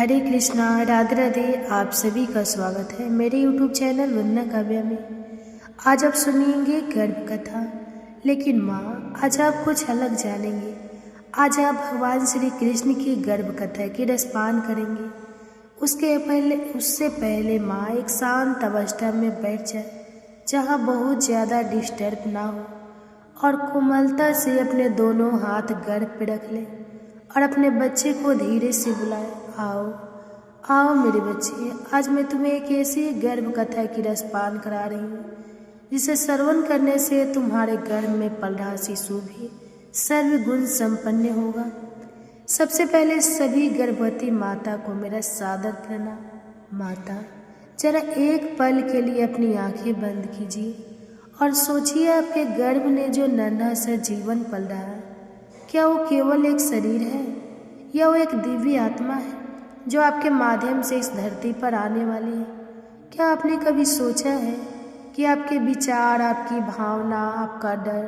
हरे कृष्णा, राधे राधे। आप सभी का स्वागत है मेरे YouTube चैनल वंदना काव्या में। आज आप सुनिएंगे गर्भ कथा, लेकिन माँ आज आप कुछ अलग जानेंगे। आज आप भगवान श्री कृष्ण की गर्भ कथा की रसपान करेंगे। उससे पहले माँ एक शांत अवस्था में बैठ जाए, जहाँ बहुत ज़्यादा डिस्टर्ब ना हो, और कोमलता से अपने दोनों हाथ गर्भ पे रख ले और अपने बच्चे को धीरे से बुलाए। आओ आओ मेरे बच्चे, आज मैं तुम्हें एक ऐसी गर्भ कथा की रसपान करा रही हूँ जिसे श्रवण करने से तुम्हारे गर्भ में पल रहा शिशु भी सर्वगुण संपन्न होगा। सबसे पहले सभी गर्भवती माता को मेरा सादर प्रणाम। माता, जरा एक पल के लिए अपनी आंखें बंद कीजिए और सोचिए, आपके गर्भ में जो नन्हा सा जीवन पल रहा है, क्या वो केवल एक शरीर है या वो एक दिव्य आत्मा है जो आपके माध्यम से इस धरती पर आने वाली है? क्या आपने कभी सोचा है कि आपके विचार, आपकी भावना, आपका डर,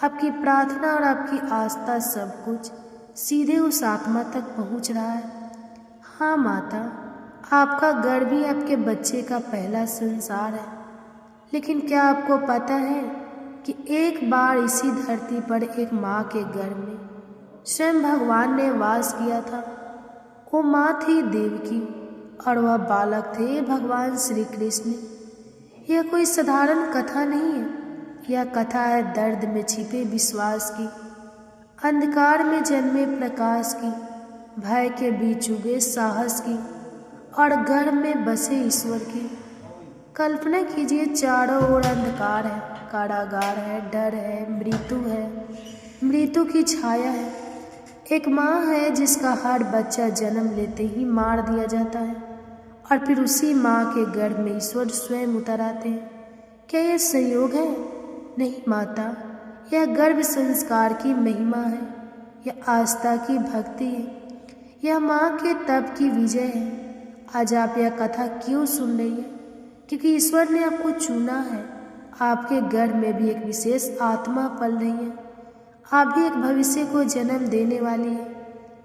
आपकी प्रार्थना और आपकी आस्था सब कुछ सीधे उस आत्मा तक पहुंच रहा है? हाँ माता, आपका गर्भ ही आपके बच्चे का पहला संसार है। लेकिन क्या आपको पता है कि एक बार इसी धरती पर एक माँ के गर्भ में स्वयं भगवान ने वास किया था। वो माँ थी देवकी और वह बालक थे भगवान श्री कृष्ण। यह कोई साधारण कथा नहीं है, यह कथा है दर्द में छिपे विश्वास की, अंधकार में जन्मे प्रकाश की, भय के बीच उगे साहस की और गर्भ में बसे ईश्वर की। कल्पना कीजिए, चारों ओर अंधकार है, कारागार है, डर है, मृत्यु की छाया है। एक माँ है जिसका हर बच्चा जन्म लेते ही मार दिया जाता है और फिर उसी माँ के गर्भ में ईश्वर स्वयं उतर आते हैं। क्या यह संयोग है? नहीं माता, यह गर्भ संस्कार की महिमा है, यह आस्था की भक्ति है, यह माँ के तप की विजय है। आज आप यह कथा क्यों सुन रही है? क्योंकि ईश्वर ने आपको चुना है। आपके गर्भ में भी एक विशेष आत्मा पल रही है। आप भी एक भविष्य को जन्म देने वाली है।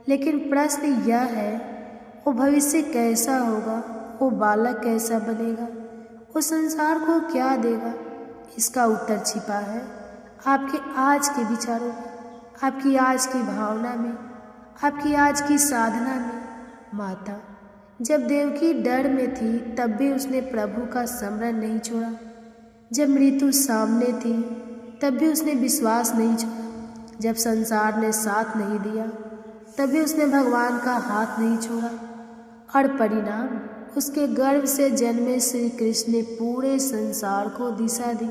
लेकिन प्रश्न यह है, वो भविष्य कैसा होगा? वो बालक कैसा बनेगा? वो संसार को क्या देगा? इसका उत्तर छिपा है आपके आज के विचारों में, आपकी आज की भावना में, आपकी आज की साधना में। माता, जब देवकी डर में थी तब भी उसने प्रभु का स्मरण नहीं छोड़ा। जब मृत्यु सामने थी तब भी उसने विश्वास नहीं छोड़ा। जब संसार ने साथ नहीं दिया तब भी उसने भगवान का हाथ नहीं छोड़ा। और परिणाम, उसके गर्भ से जन्मे श्री कृष्ण ने पूरे संसार को दिशा दी।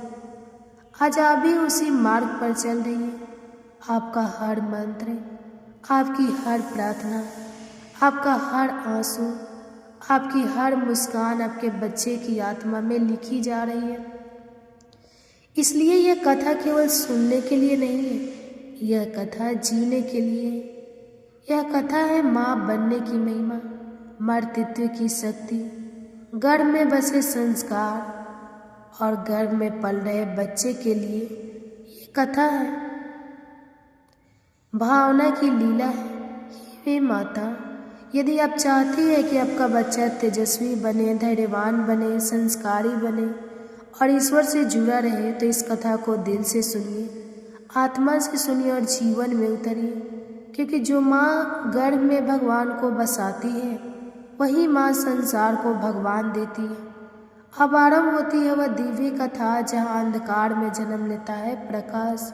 आज आप भी उसी मार्ग पर चल रही हैं। आपका हर मंत्र, आपकी हर प्रार्थना, आपका हर आंसू, आपकी हर मुस्कान आपके बच्चे की आत्मा में लिखी जा रही है। इसलिए यह कथा केवल सुनने के लिए नहीं है, यह कथा जीने के लिए। यह कथा है माँ बनने की महिमा, मातृत्व की शक्ति, गर्भ में बसे संस्कार और गर्भ में पल रहे बच्चे के लिए। ये कथा है भावना की लीला है। हे माता, यदि आप चाहती हैं कि आपका बच्चा तेजस्वी बने, धैर्यवान बने, संस्कारी बने और ईश्वर से जुड़ा रहे, तो इस कथा को दिल से सुनिए, आत्मा से सुनिए और जीवन में उतरिए। क्योंकि जो माँ गर्भ में भगवान को बसाती है, वही माँ संसार को भगवान देती है। अब आरंभ होती है वह दिव्य कथा जहाँ अंधकार में जन्म लेता है प्रकाश,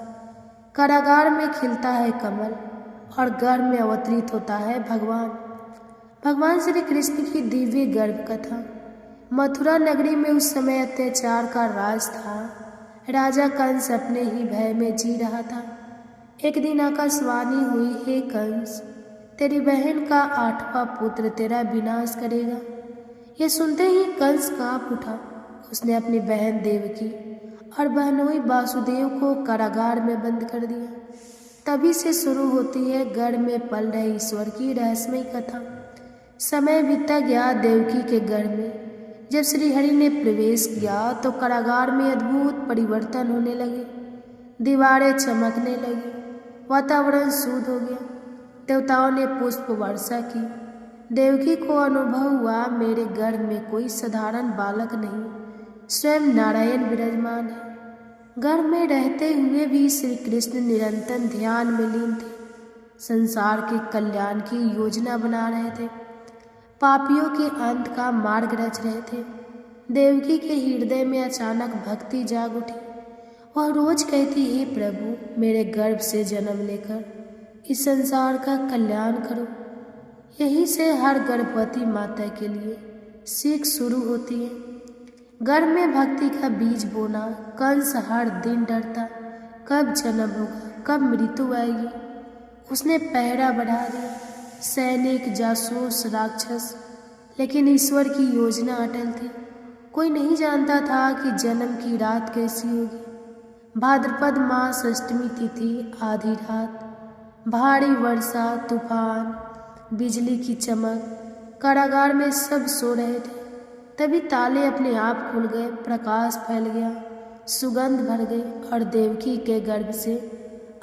कारागार में खिलता है कमल और गर्भ में अवतरित होता है भगवान श्री कृष्ण की दिव्य गर्भ कथा। मथुरा नगरी में उस समय अत्याचार का राज था। राजा कंस अपने ही भय में जी रहा था। एक दिन आकाशवाणी हुई, हे कंस, तेरी बहन का 8वां पुत्र तेरा विनाश करेगा। यह सुनते ही कंस कांप उठा। उसने अपनी बहन देवकी और बहनोई वासुदेव को कारागार में बंद कर दिया। तभी से शुरू होती है गर्भ में पल रहे ईश्वर की रहस्यमयी कथा। समय बीतता गया देवकी के गर्भ में। जब श्रीहरि ने प्रवेश किया तो कारागार में अद्भुत परिवर्तन होने लगे। दीवारें चमकने लगी, वातावरण शुद्ध हो गया। देवताओं ने पुष्प वर्षा की, देवकी को अनुभव हुआ मेरे गर्भ में कोई साधारण बालक नहीं, स्वयं नारायण विराजमान है। गर्भ में रहते हुए भी श्री कृष्ण निरंतर ध्यान में लीन थे, संसार के कल्याण की योजना बना रहे थे, पापियों के अंत का मार्ग रच रहे थे। देवकी के हृदय में अचानक भक्ति जाग उठी। वह रोज कहती, हे प्रभु, मेरे गर्भ से जन्म लेकर इस संसार का कल्याण करो। यहीं से हर गर्भवती माता के लिए सीख शुरू होती है। गर्भ में भक्ति का बीज बोना। कंस हर दिन डरता, कब जन्म होगा, कब मृत्यु आएगी। उसने पहरा बढ़ा दिया, सैनिक, जासूस, राक्षस, लेकिन ईश्वर की योजना अटल थी। कोई नहीं जानता था कि जन्म की रात कैसी होगी। भाद्रपद मास अष्टमी तिथि, आधी रात, भारी वर्षा, तूफान, बिजली की चमक, कारागार में सब सो रहे थे। तभी ताले अपने आप खुल गए, प्रकाश फैल गया, सुगंध भर गई और देवकी के गर्भ से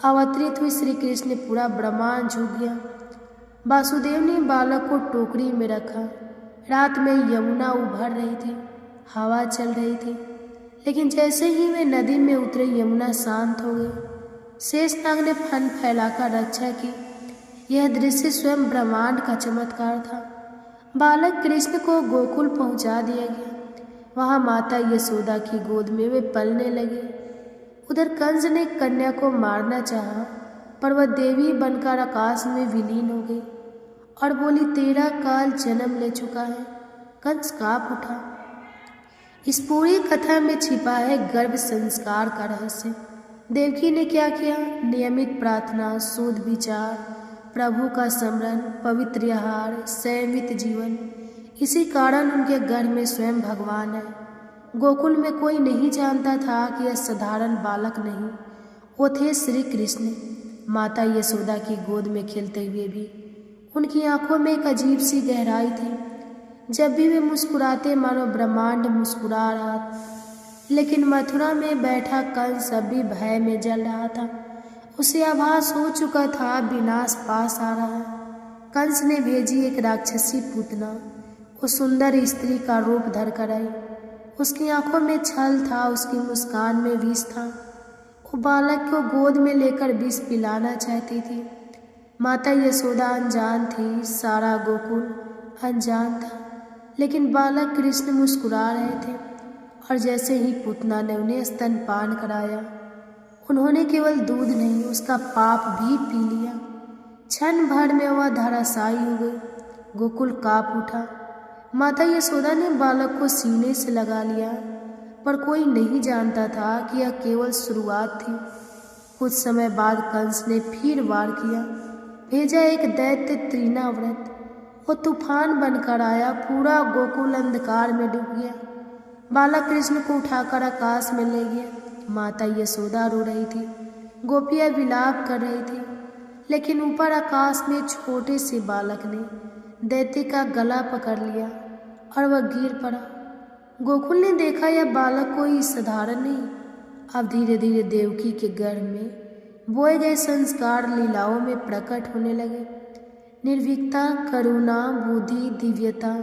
अवतरित हुई श्री कृष्ण पूरा ब्रह्मांड झुक गया। वासुदेव ने बालक को टोकरी में रखा। रात में यमुना उभर रही थी, हवा चल रही थी, लेकिन जैसे ही वे नदी में उतरे यमुना शांत हो गई। शेषनाग ने फन फैलाकर रक्षा की। यह दृश्य स्वयं ब्रह्मांड का चमत्कार था। बालक कृष्ण को गोकुल पहुंचा दिया गया। वहां माता यशोदा की गोद में वे पलने लगे। उधर कंस ने कन्या को मारना चाहा, पर वह देवी बनकर आकाश में विलीन हो गई और बोली, 13 काल जन्म ले चुका है। कंस कांप उठा। इस पूरी कथा में छिपा है गर्भ संस्कार का रहस्य। देवकी ने क्या किया? नियमित प्रार्थना, शुद्ध विचार, प्रभु का स्मरण, पवित्र आहार, संयमित जीवन। इसी कारण उनके गर्भ में स्वयं भगवान है। गोकुल में कोई नहीं जानता था कि यह साधारण बालक नहीं, वो थे श्री कृष्ण। माता यशोदा की गोद में खेलते हुए भी उनकी आंखों में एक अजीब सी गहराई थी। जब भी वे मुस्कुराते मानो ब्रह्मांड मुस्कुरा रहा था। लेकिन मथुरा में बैठा कंस अब भी भय में जल रहा था। उसे आभास हो चुका था विनाश पास आ रहा है। कंस ने भेजी एक राक्षसी पूतना। वो सुंदर स्त्री का रूप धर कर आई। उसकी आंखों में छल था, उसकी मुस्कान में विष था। वो बालक को गोद में लेकर विष पिलाना चाहती थी। माता यशोदा अनजान थी, सारा गोकुल अनजान था, लेकिन बालक कृष्ण मुस्कुरा रहे थे। और जैसे ही पूतना ने उन्हें स्तनपान कराया, उन्होंने केवल दूध नहीं, उसका पाप भी पी लिया। क्षण भर में वह धराशायी हो गई। गोकुल कांप उठा। माता यशोदा ने बालक को सीने से लगा लिया, पर कोई नहीं जानता था कि यह केवल शुरुआत थी। कुछ समय बाद कंस ने फिर वार किया। भेजा एक दैत्य त्रिनाव्रत। वो तूफान बनकर आया, पूरा गोकुल अंधकार में डूब गया। बालक कृष्ण को उठाकर आकाश में ले गया। माता यशोदा रो रही थी, गोपियाँ विलाप कर रही थी, लेकिन ऊपर आकाश में छोटे से बालक ने दैत्य का गला पकड़ लिया और वह गिर पड़ा। गोकुल ने देखा यह बालक कोई साधारण नहीं। अब धीरे धीरे देवकी के गर्भ में बोए गए संस्कार लीलाओं में प्रकट होने लगे। निर्भीकता, करुणा, बुद्धि, दिव्यता।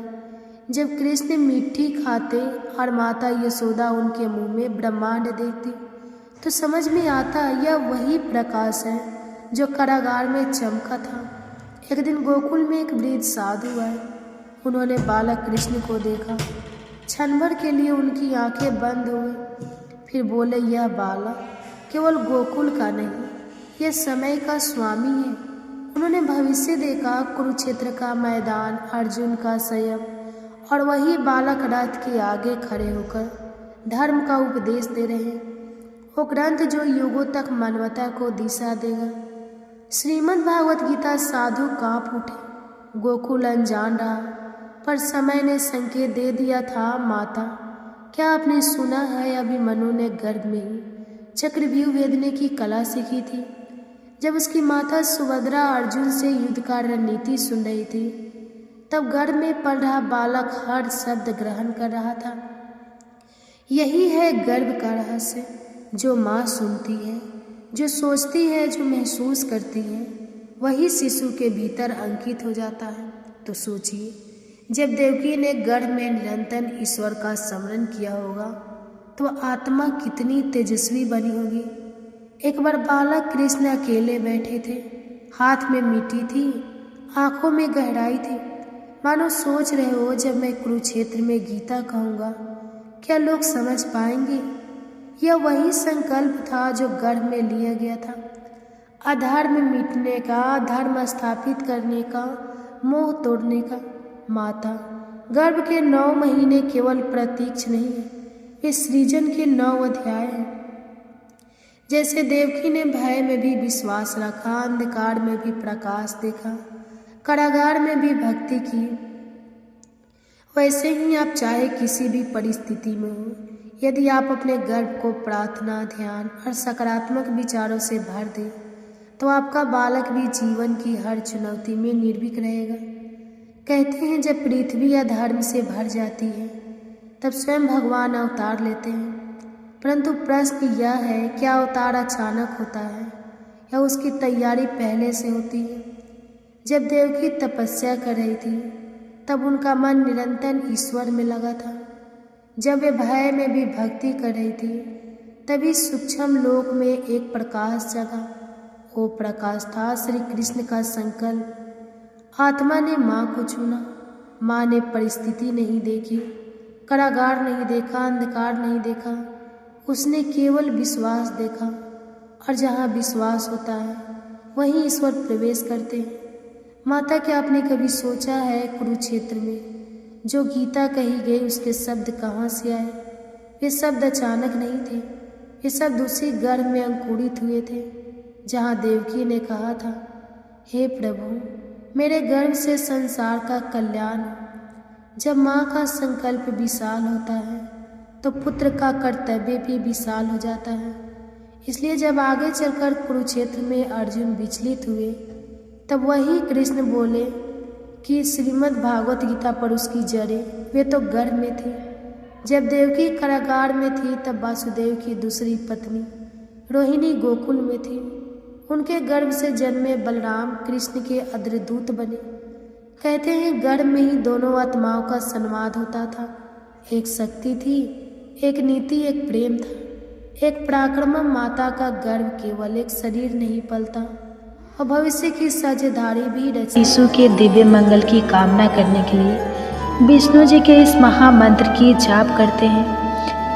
जब कृष्ण मिट्टी खाते और माता यशोदा उनके मुंह में ब्रह्मांड देखती, तो समझ में आता यह वही प्रकाश है जो कारागार में चमका था। एक दिन गोकुल में एक वृद्ध साधु आए। उन्होंने बालक कृष्ण को देखा। क्षण भर के लिए उनकी आंखें बंद हो गई। फिर बोले, यह बालक केवल गोकुल का नहीं, यह समय का स्वामी है। उन्होंने भविष्य देखा, कुरुक्षेत्र का मैदान, अर्जुन का संयम, और वही बालक रथ के आगे खड़े होकर धर्म का उपदेश दे रहे हैं। वो ग्रंथ जो युगों तक मानवता को दिशा देगा। श्रीमद् भागवत गीता। साधु कांप उठे। गोकुल अनजान रहा, पर समय ने संकेत दे दिया था। माता, क्या आपने सुना है? अभिमन्यु ने गर्भ में ही चक्रव्यूह भेदने की कला सीखी थी। जब उसकी माता सुभद्रा अर्जुन से युद्ध का रणनीति सुन रही थी, तब गर्भ में पल रहा बालक हर शब्द ग्रहण कर रहा था। यही है गर्भ का रहस्य। जो माँ सुनती है, जो सोचती है, जो महसूस करती है, वही शिशु के भीतर अंकित हो जाता है। तो सोचिए, जब देवकी ने गर्भ में निरंतर ईश्वर का स्मरण किया होगा तो आत्मा कितनी तेजस्वी बनी होगी। एक बार बालक कृष्ण अकेले बैठे थे, हाथ में मिट्टी थी, आंखों में गहराई थी, मानो सोच रहे हो जब मैं कुरुक्षेत्र में गीता कहूँगा क्या लोग समझ पाएंगे। यह वही संकल्प था जो गर्भ में लिया गया था, अधर्म मिटने का, धर्म स्थापित करने का, मोह तोड़ने का। माता, गर्भ के 9 महीने केवल प्रतीक्ष नहीं है, वे सृजन के 9 अध्याय हैं। जैसे देवकी ने भय में भी विश्वास रखा, अंधकार में भी प्रकाश देखा, कारागार में भी भक्ति की, वैसे ही आप चाहे किसी भी परिस्थिति में हो, यदि आप अपने गर्भ को प्रार्थना, ध्यान और सकारात्मक विचारों से भर दें तो आपका बालक भी जीवन की हर चुनौती में निर्भीक रहेगा। कहते हैं जब पृथ्वी अधर्म से भर जाती है तब स्वयं भगवान अवतार लेते हैं, परंतु प्रश्न यह है क्या अवतार अचानक होता है या उसकी तैयारी पहले से होती है। जब देवकी तपस्या कर रही थी तब उनका मन निरंतर ईश्वर में लगा था। जब वे भय में भी भक्ति कर रही थी तभी सूक्ष्म लोक में एक प्रकाश जगा। वो प्रकाश था श्री कृष्ण का संकल्प। आत्मा ने माँ को चुना। माँ ने परिस्थिति नहीं देखी, कारागार नहीं देखा, अंधकार नहीं देखा, उसने केवल विश्वास देखा। और जहाँ विश्वास होता है वहीं ईश्वर प्रवेश करते हैं। माता, क्या आपने कभी सोचा है कुरुक्षेत्र में जो गीता कही गई उसके शब्द कहाँ से आए? वे शब्द अचानक नहीं थे, ये शब्द उसी गर्भ में अंकुरित हुए थे जहाँ देवकी ने कहा था, हे प्रभु मेरे गर्भ से संसार का कल्याण हो। जब माँ का संकल्प विशाल होता है तो पुत्र का कर्तव्य भी विशाल हो जाता है। इसलिए जब आगे चलकर कुरुक्षेत्र में अर्जुन विचलित हुए तब वही कृष्ण बोले कि श्रीमद् भागवत गीता पर उसकी जड़ें वे तो गर्भ में थी। जब देवकी कारागार में थी तब वासुदेव की दूसरी पत्नी रोहिणी गोकुल में थी। उनके गर्भ से जन्मे बलराम कृष्ण के अद्रदूत बने। कहते हैं गर्भ में ही दोनों आत्माओं का संवाद होता था। एक शक्ति थी, एक नीति, एक प्रेम था। एक पराक्रम माता का गर्भ केवल एक शरीर नहीं पलता और भविष्य की साझेदारी भी रची। यीशु के दिव्य मंगल की कामना करने के लिए विष्णु जी के इस महामंत्र की जाप करते हैं।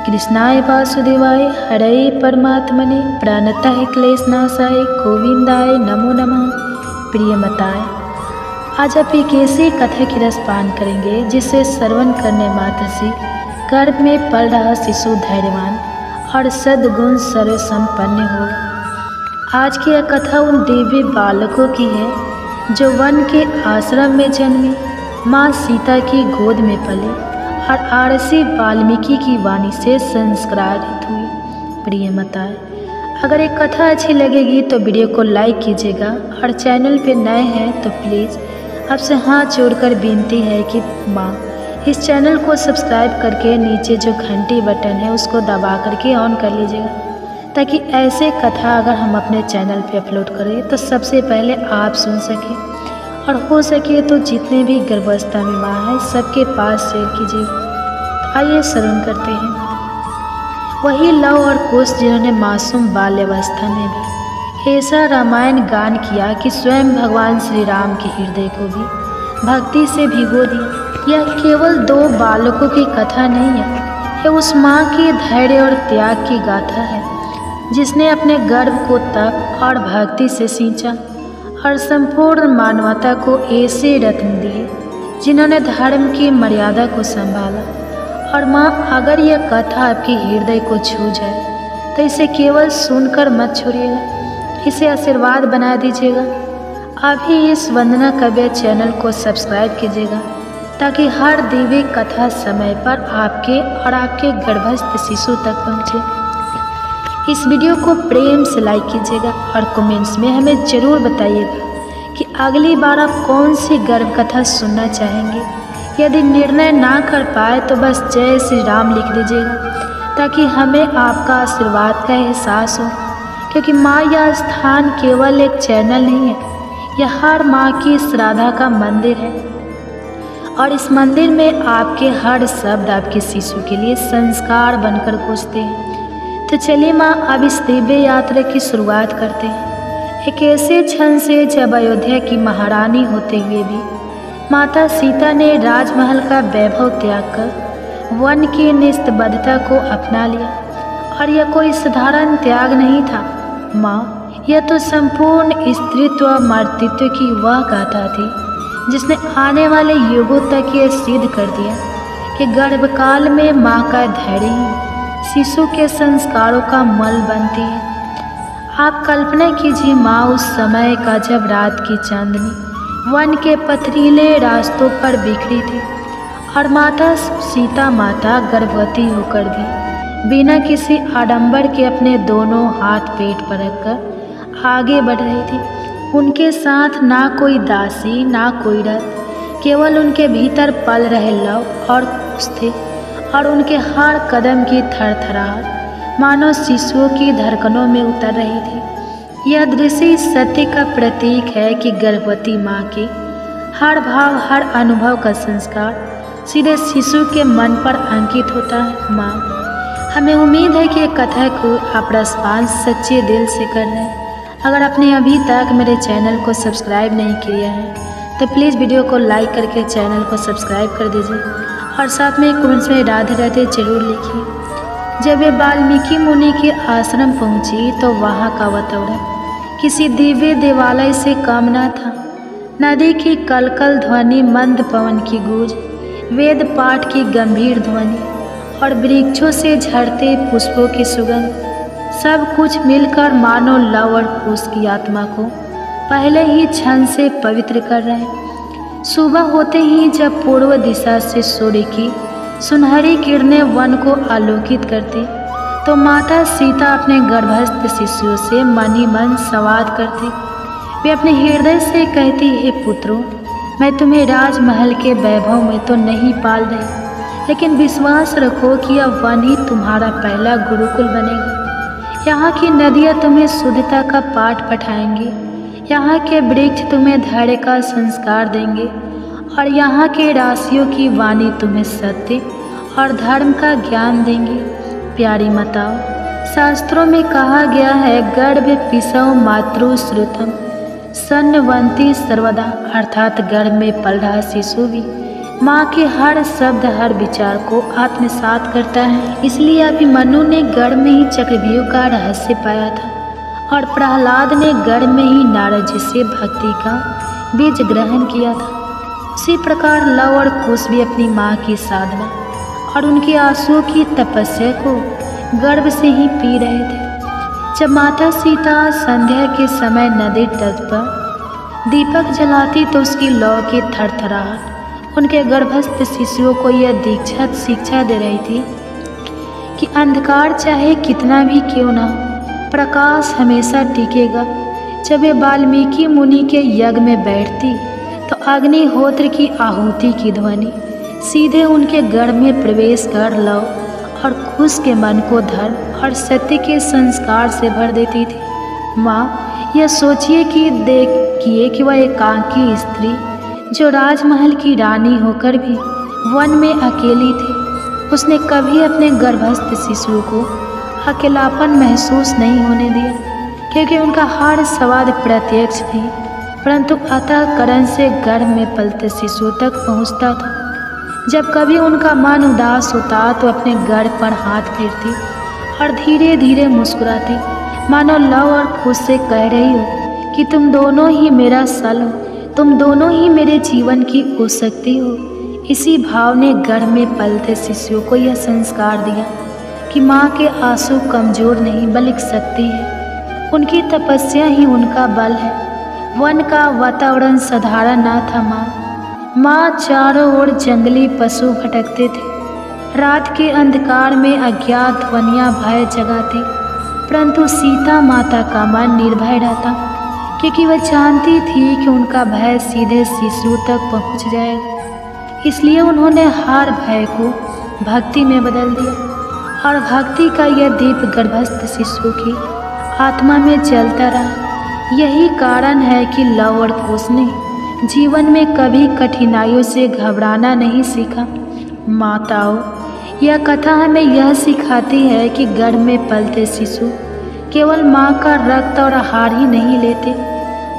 कृष्णाय वासुदेवाय हरे परमात्मने प्रणतः क्लेशनाशाय गोविंदाय नमो नमः। प्रियमताय, आज आप एक ऐसी कथा की रसपान करेंगे जिसे श्रवण करने मात्र से गर्भ में पल रहा शिशु धैर्यवान और सद्गुण सर्वसंपन्न होगा। आज की यह कथा उन दिव्य बालकों की है जो वन के आश्रम में जन्मे, माँ सीता की गोद में पले और आरसी वाल्मीकि की वाणी से संस्कारित हुई। प्रिय माताएं, अगर एक कथा अच्छी लगेगी तो वीडियो को लाइक कीजिएगा और चैनल पे नए हैं तो प्लीज़ आपसे हाथ जोड़कर विनती है कि माँ इस चैनल को सब्सक्राइब करके नीचे जो घंटी बटन है उसको दबा करके ऑन कर लीजिएगा, ताकि ऐसे कथा अगर हम अपने चैनल पे अपलोड करें तो सबसे पहले आप सुन सकें और हो सके तो जितने भी गर्भावस्था में माँ है सबके पास शेयर कीजिए। तो आइए श्रवण करते हैं। वही लव और कुश जिन्होंने मासूम बाल्यावस्था में भी ऐसा रामायण गान किया कि स्वयं भगवान श्री राम के हृदय को भी भक्ति से भिगो दिया। यह केवल 2 बालकों की कथा नहीं है, यह उस माँ के धैर्य और त्याग की गाथा है जिसने अपने गर्भ को तप और भक्ति से सींचा और संपूर्ण मानवता को ऐसे रत्न दिए जिन्होंने धर्म की मर्यादा को संभाला। और माँ, अगर यह कथा आपके हृदय को छू जाए तो इसे केवल सुनकर मत छोड़िएगा, इसे आशीर्वाद बना दीजिएगा। अभी इस वंदना काव्य चैनल को सब्सक्राइब कीजिएगा ताकि हर दिव्य कथा समय पर आपके और आपके गर्भस्थ शिशु तक पहुँचे। इस वीडियो को प्रेम से लाइक कीजिएगा और कमेंट्स में हमें ज़रूर बताइएगा कि अगली बार आप कौन सी गर्भ कथा सुनना चाहेंगे। यदि निर्णय ना कर पाए तो बस जय श्री राम लिख दीजिएगा ताकि हमें आपका आशीर्वाद का एहसास हो, क्योंकि माँ यह स्थान केवल एक चैनल नहीं है, यह हर माँ की श्रद्धा का मंदिर है। और इस मंदिर में आपके हर शब्द आपके शिशु के लिए संस्कार बनकर गूंजते हैं। तो चलिए माँ, अब इस दिव्य यात्रा की शुरुआत करते हैं। एक ऐसे क्षण से जब अयोध्या की महारानी होते हुए भी माता सीता ने राजमहल का वैभव त्याग कर वन की निस्तबद्धता को अपना लिया। और यह कोई साधारण त्याग नहीं था माँ, यह तो संपूर्ण स्त्रीत्व और मातृत्व की वह गाथा थी जिसने आने वाले युगों तक यह सिद्ध कर दिया कि गर्भकाल में माँ का धैर्य ही शिशु के संस्कारों का मल बनती है। आप कल्पना कीजिए माँ, उस समय का जब रात की चांदनी वन के पथरीले रास्तों पर बिखरी थी और माता सीता माता गर्भवती होकर भी बिना किसी आडंबर के अपने दोनों हाथ पेट पर रखकर आगे बढ़ रही थी। उनके साथ ना कोई दासी ना कोई रथ, केवल उनके भीतर पल रहे लव और कुश थे और उनके हर कदम की थरथराहट मानो शिशुओं की धड़कनों में उतर रही थी। यह दृश्य इस सत्य का प्रतीक है कि गर्भवती माँ के हर भाव हर अनुभव का संस्कार सीधे शिशु के मन पर अंकित होता है। माँ, हमें उम्मीद है कि ये कथा को आप रसपान सच्चे दिल से कर रहे हैं। अगर आपने अभी तक मेरे चैनल को सब्सक्राइब नहीं किया है तो प्लीज़ वीडियो को लाइक करके चैनल को सब्सक्राइब कर दीजिए और साथ में कमेंट्स में राधे राधे जरूर लिखिए। जब ये वाल्मीकि मुनि के आश्रम पहुंची तो वहाँ का वातावरण किसी दिव्य देवालय से कम न था। नदी की कलकल ध्वनि, मंद पवन की गूंज, वेद पाठ की गंभीर ध्वनि और वृक्षों से झड़ते पुष्पों की सुगंध, सब कुछ मिलकर मानो लव और कुश की आत्मा को पहले ही क्षण से पवित्र कर रहे हैं। सुबह होते ही जब पूर्व दिशा से सूर्य की सुनहरी किरणें वन को आलोकित करती तो माता सीता अपने गर्भस्थ शिशुओं से मन ही मन संवाद करती। वे अपने हृदय से कहती, हे पुत्रों, मैं तुम्हें राजमहल के वैभव में तो नहीं पाल रही, लेकिन विश्वास रखो कि यह वन ही तुम्हारा पहला गुरुकुल बनेगा। यहाँ की नदियाँ तुम्हें शुद्धता का पाठ पढ़ाएंगी, यहाँ के वृक्ष तुम्हें धैर्य का संस्कार देंगे और यहाँ के राशियों की वाणी तुम्हें सत्य और धर्म का ज्ञान देंगी। प्यारी माताओं, शास्त्रों में कहा गया है, गर्भ पिसौ मातृ श्रुतम सन्नवंती सर्वदा, अर्थात गर्भ में पल रहा शिशु भी माँ के हर शब्द हर विचार को आत्मसात करता है। इसलिए अभिमन्यु ने गर्भ में ही चक्रव्यूह का रहस्य पाया था और प्रहलाद ने गर्भ में ही नारद जी से भक्ति का बीज ग्रहण किया था। उसी प्रकार लव और कुश भी अपनी माँ की साधना और उनके आंसुओं की तपस्या को गर्भ से ही पी रहे थे। जब माता सीता संध्या के समय नदी तट पर दीपक जलाती तो उसकी लौ की थरथराहट उनके गर्भस्थ शिशुओं को यह दीक्षित शिक्षा दे रही थी कि अंधकार चाहे कितना भी क्यों ना हो, प्रकाश हमेशा टिकेगा। जब वे वाल्मीकि मुनि के यज्ञ में बैठती तो अग्निहोत्र की आहुति की ध्वनि सीधे उनके गर्भ में प्रवेश कर लव और कुश के मन को धर्म और सत्य के संस्कार से भर देती थी। माँ, यह सोचिए कि वह एकांकी स्त्री जो राजमहल की रानी होकर भी वन में अकेली थी, उसने कभी अपने गर्भस्थ शिशु को अकेलापन महसूस नहीं होने दिया, क्योंकि उनका हर संवाद प्रत्यक्ष थी, परंतु अंतःकरण से गर्भ में पलते शिशु तक पहुंचता था। जब कभी उनका मन उदास होता तो अपने गर्भ पर हाथ फेरती और धीरे धीरे मुस्कुराती, मानो लव और कुश से कह रही हो कि तुम दोनों ही मेरा सल हो, तुम दोनों ही मेरे जीवन की हो सकती हो। इसी भाव ने गर्भ में पलते शिशुओं को यह संस्कार दिया कि माँ के आंसू कमजोर नहीं बल्कि शक्ति है, उनकी तपस्या ही उनका बल है। वन का वातावरण साधारण न था माँ, चारों ओर जंगली पशु भटकते थे। रात के अंधकार में अज्ञात ध्वनियाँ भय जगाती, परंतु सीता माता का मन निर्भय रहता, क्योंकि वह जानती थी कि उनका भय सीधे शिशु तक पहुंच जाएगा। इसलिए उन्होंने हर भय को भक्ति में बदल दिया और भक्ति का यह दीप गर्भस्थ शिशु की आत्मा में जलता रहा। यही कारण है कि लव और कुश ने जीवन में कभी कठिनाइयों से घबराना नहीं सीखा। माताओं, यह कथा हमें यह सिखाती है कि गर्भ में पलते शिशु केवल माँ का रक्त और आहार ही नहीं लेते,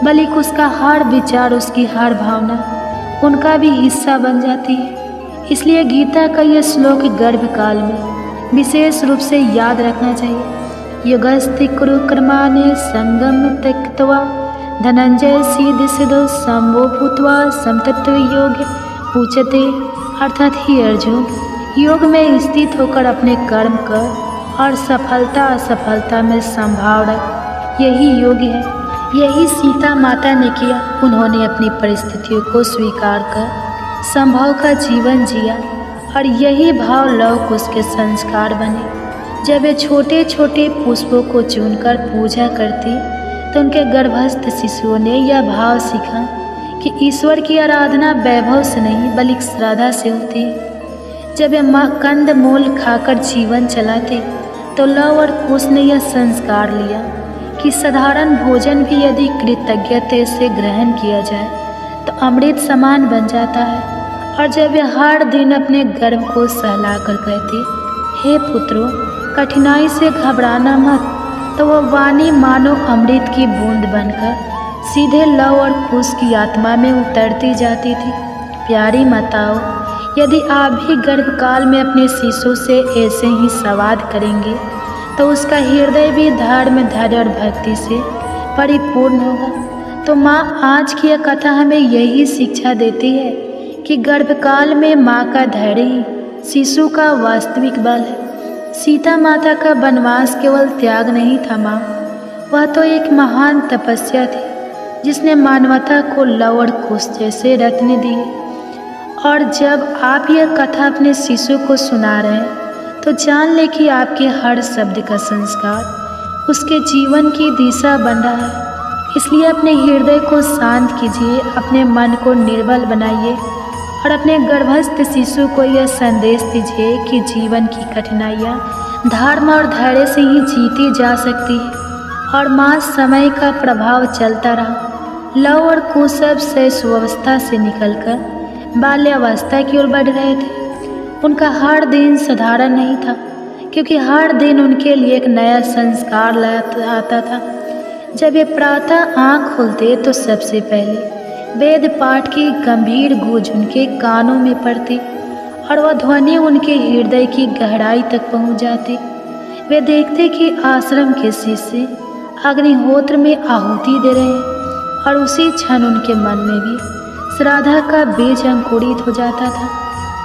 बल्कि उसका हर विचार, उसकी हर भावना उनका भी हिस्सा बन जाती है। इसलिए गीता का यह श्लोक गर्भकाल में विशेष रूप से याद रखना चाहिए। युगस्ति कुरु कर्माणि संगम त्यक्त्वा धनंजय सिद्ध सिद्धो संभो भूत्वा समतत्व योग पूछते। अर्थात ही अर्जुन, योग में स्थित होकर अपने कर्म कर और सफलता असफलता में संभाव रख, यही योग है। यही सीता माता ने किया। उन्होंने अपनी परिस्थितियों को स्वीकार कर संभव का जीवन जिया और यही भाव लौह कुश के संस्कार बने। जब वे छोटे छोटे पुष्पों को चुनकर पूजा करती तो उनके गर्भस्थ शिशुओं ने यह भाव सीखा कि ईश्वर की आराधना वैभव से नहीं बल्कि श्रद्धा से होती है। जब वे कंद मूल खाकर जीवन चलाते तो लव और कुश ने यह संस्कार लिया कि साधारण भोजन भी यदि कृतज्ञता से ग्रहण किया जाए तो अमृत समान बन जाता है। और जब वे हर दिन अपने गर्भ को सहलाकर कहते, हे पुत्रों, कठिनाई से घबराना मत, तो वह वाणी मानो अमृत की बूंद बनकर सीधे लव और कुश की आत्मा में उतरती जाती थी। प्यारी माताओं, यदि आप भी गर्भकाल में अपने शिशु से ऐसे ही संवाद करेंगे तो उसका हृदय भी धर्म, धैर्य और भक्ति से परिपूर्ण होगा। तो माँ, आज की यह कथा हमें यही शिक्षा देती है कि गर्भकाल में माँ का धैर्य ही शिशु का वास्तविक बल है। सीता माता का वनवास केवल त्याग नहीं था माँ, वह तो एक महान तपस्या थी जिसने मानवता को लव और कुश जैसे रत्न दिए। और जब आप यह कथा अपने शिशु को सुना रहे हैं तो जान ले कि आपके हर शब्द का संस्कार उसके जीवन की दिशा बन रहा है। इसलिए अपने हृदय को शांत कीजिए, अपने मन को निर्बल बनाइए और अपने गर्भस्थ शिशु को यह संदेश दीजिए कि जीवन की कठिनाइयाँ धर्म और धैर्य से ही जीती जा सकती है। और माँ, समय का प्रभाव चलता रहा। लव और कुश अब शैशवावस्था से निकलकर बाल्यावस्था की ओर बढ़ रहे थे। उनका हर दिन साधारण नहीं था, क्योंकि हर दिन उनके लिए एक नया संस्कार आता था। जब वे प्रातः आँख खोलते तो सबसे पहले वेद पाठ की गंभीर गूंज उनके कानों में पड़ती और वह ध्वनि उनके हृदय की गहराई तक पहुंच जाती। वे देखते कि आश्रम के शिष्य अग्निहोत्र में आहुति दे रहे हैं और उसी क्षण उनके मन में भी श्राद्धा का बीज अंकुरित हो जाता था।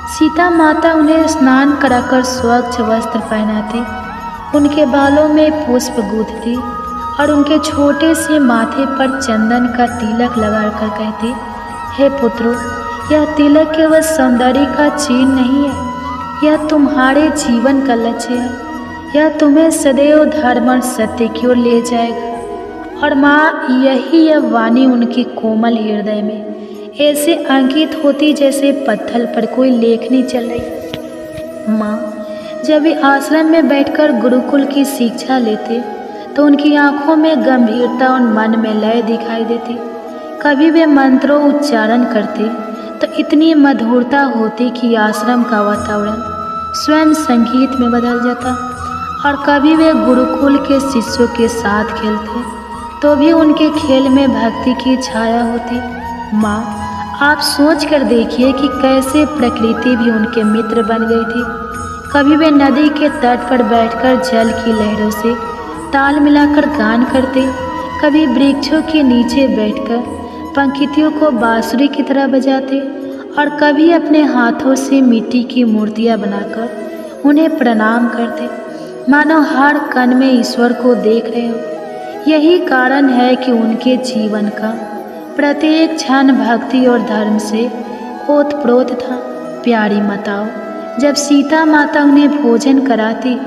सीता माता उन्हें स्नान कराकर स्वच्छ वस्त्र पहनाती, उनके बालों में पुष्प गूंथती और उनके छोटे से माथे पर चंदन का तिलक लगाकर कहती, हे पुत्रों, यह तिलक केवल सौंदर्य का चिन्ह नहीं है, यह तुम्हारे जीवन का लक्ष्य है। यह तुम्हें सदैव धर्म और सत्य की ओर ले जाएगा। और माँ, यही यह वाणी उनके कोमल हृदय में ऐसे अंकित होती जैसे पत्थर पर कोई लेखनी चल रही। माँ, जब वे आश्रम में बैठकर गुरुकुल की शिक्षा लेते तो उनकी आंखों में गंभीरता और मन में लय दिखाई देती। कभी वे मंत्रों उच्चारण करते तो इतनी मधुरता होती कि आश्रम का वातावरण स्वयं संगीत में बदल जाता। और कभी वे गुरुकुल के शिष्यों के साथ खेलते तो भी उनके खेल में भक्ति की छाया होती। माँ, आप सोच कर देखिए कि कैसे प्रकृति भी उनके मित्र बन गई थी। कभी वे नदी के तट पर बैठकर जल की लहरों से ताल मिलाकर गान करते, कभी वृक्षों के नीचे बैठकर पंखितियों को बांसुरी की तरह बजाते और कभी अपने हाथों से मिट्टी की मूर्तियां बनाकर उन्हें प्रणाम करते, मानो हर कण में ईश्वर को देख रहे हो। यही कारण है कि उनके जीवन का प्रत्येक क्षण भक्ति और धर्म से ओतप्रोत था। प्यारी माताओं, जब सीता माता उन्हें भोजन कराती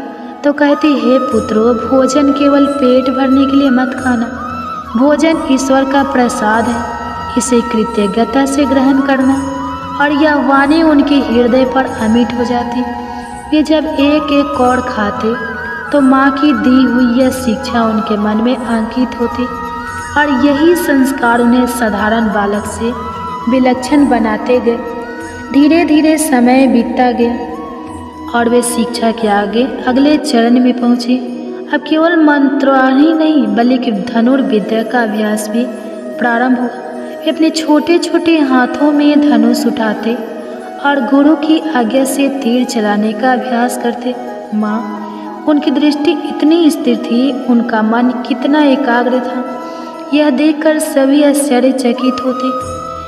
तो कहती, हे पुत्रों, भोजन केवल पेट भरने के लिए मत खाना, भोजन ईश्वर का प्रसाद है, इसे कृतज्ञता से ग्रहण करना। और यह वाणी उनके हृदय पर अमिट हो जाती। वे जब एक एक कौड़ खाते तो माँ की दी हुई यह शिक्षा उनके मन में अंकित होती और यही संस्कार उन्हें साधारण बालक से विलक्षण बनाते गए। धीरे धीरे समय बीतता गया और वे शिक्षा के आगे अगले चरण में पहुँचे। अब केवल मंत्रवाणी ही नहीं बल्कि धनुर्विद्या का अभ्यास भी प्रारंभ हुआ। वे अपने छोटे छोटे हाथों में धनुष उठाते और गुरु की आज्ञा से तीर चलाने का अभ्यास करते। माँ, उनकी दृष्टि इतनी स्थिर थी, उनका मन कितना एकाग्र था, यह देखकर सभी आश्चर्यचकित होते,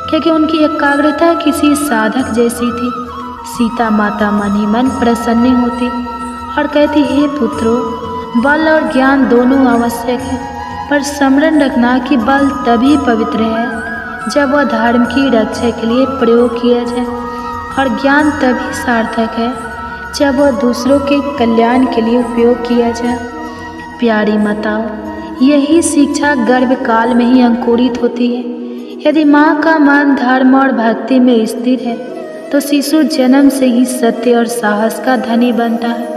क्योंकि उनकी एकाग्रता किसी साधक जैसी थी। सीता माता मन ही मन प्रसन्न होती और कहती, हे पुत्रों, बल और ज्ञान दोनों आवश्यक है, पर स्मरण रखना कि बल तभी पवित्र है जब वह धर्म की रक्षा के लिए प्रयोग किया जाए, और ज्ञान तभी सार्थक है जब वह दूसरों के कल्याण के लिए उपयोग किया जाए। प्यारी माताओं, यही शिक्षा गर्भकाल में ही अंकुरित होती है। यदि माँ का मन धर्म और भक्ति में स्थिर है तो शिशु जन्म से ही सत्य और साहस का धनी बनता है।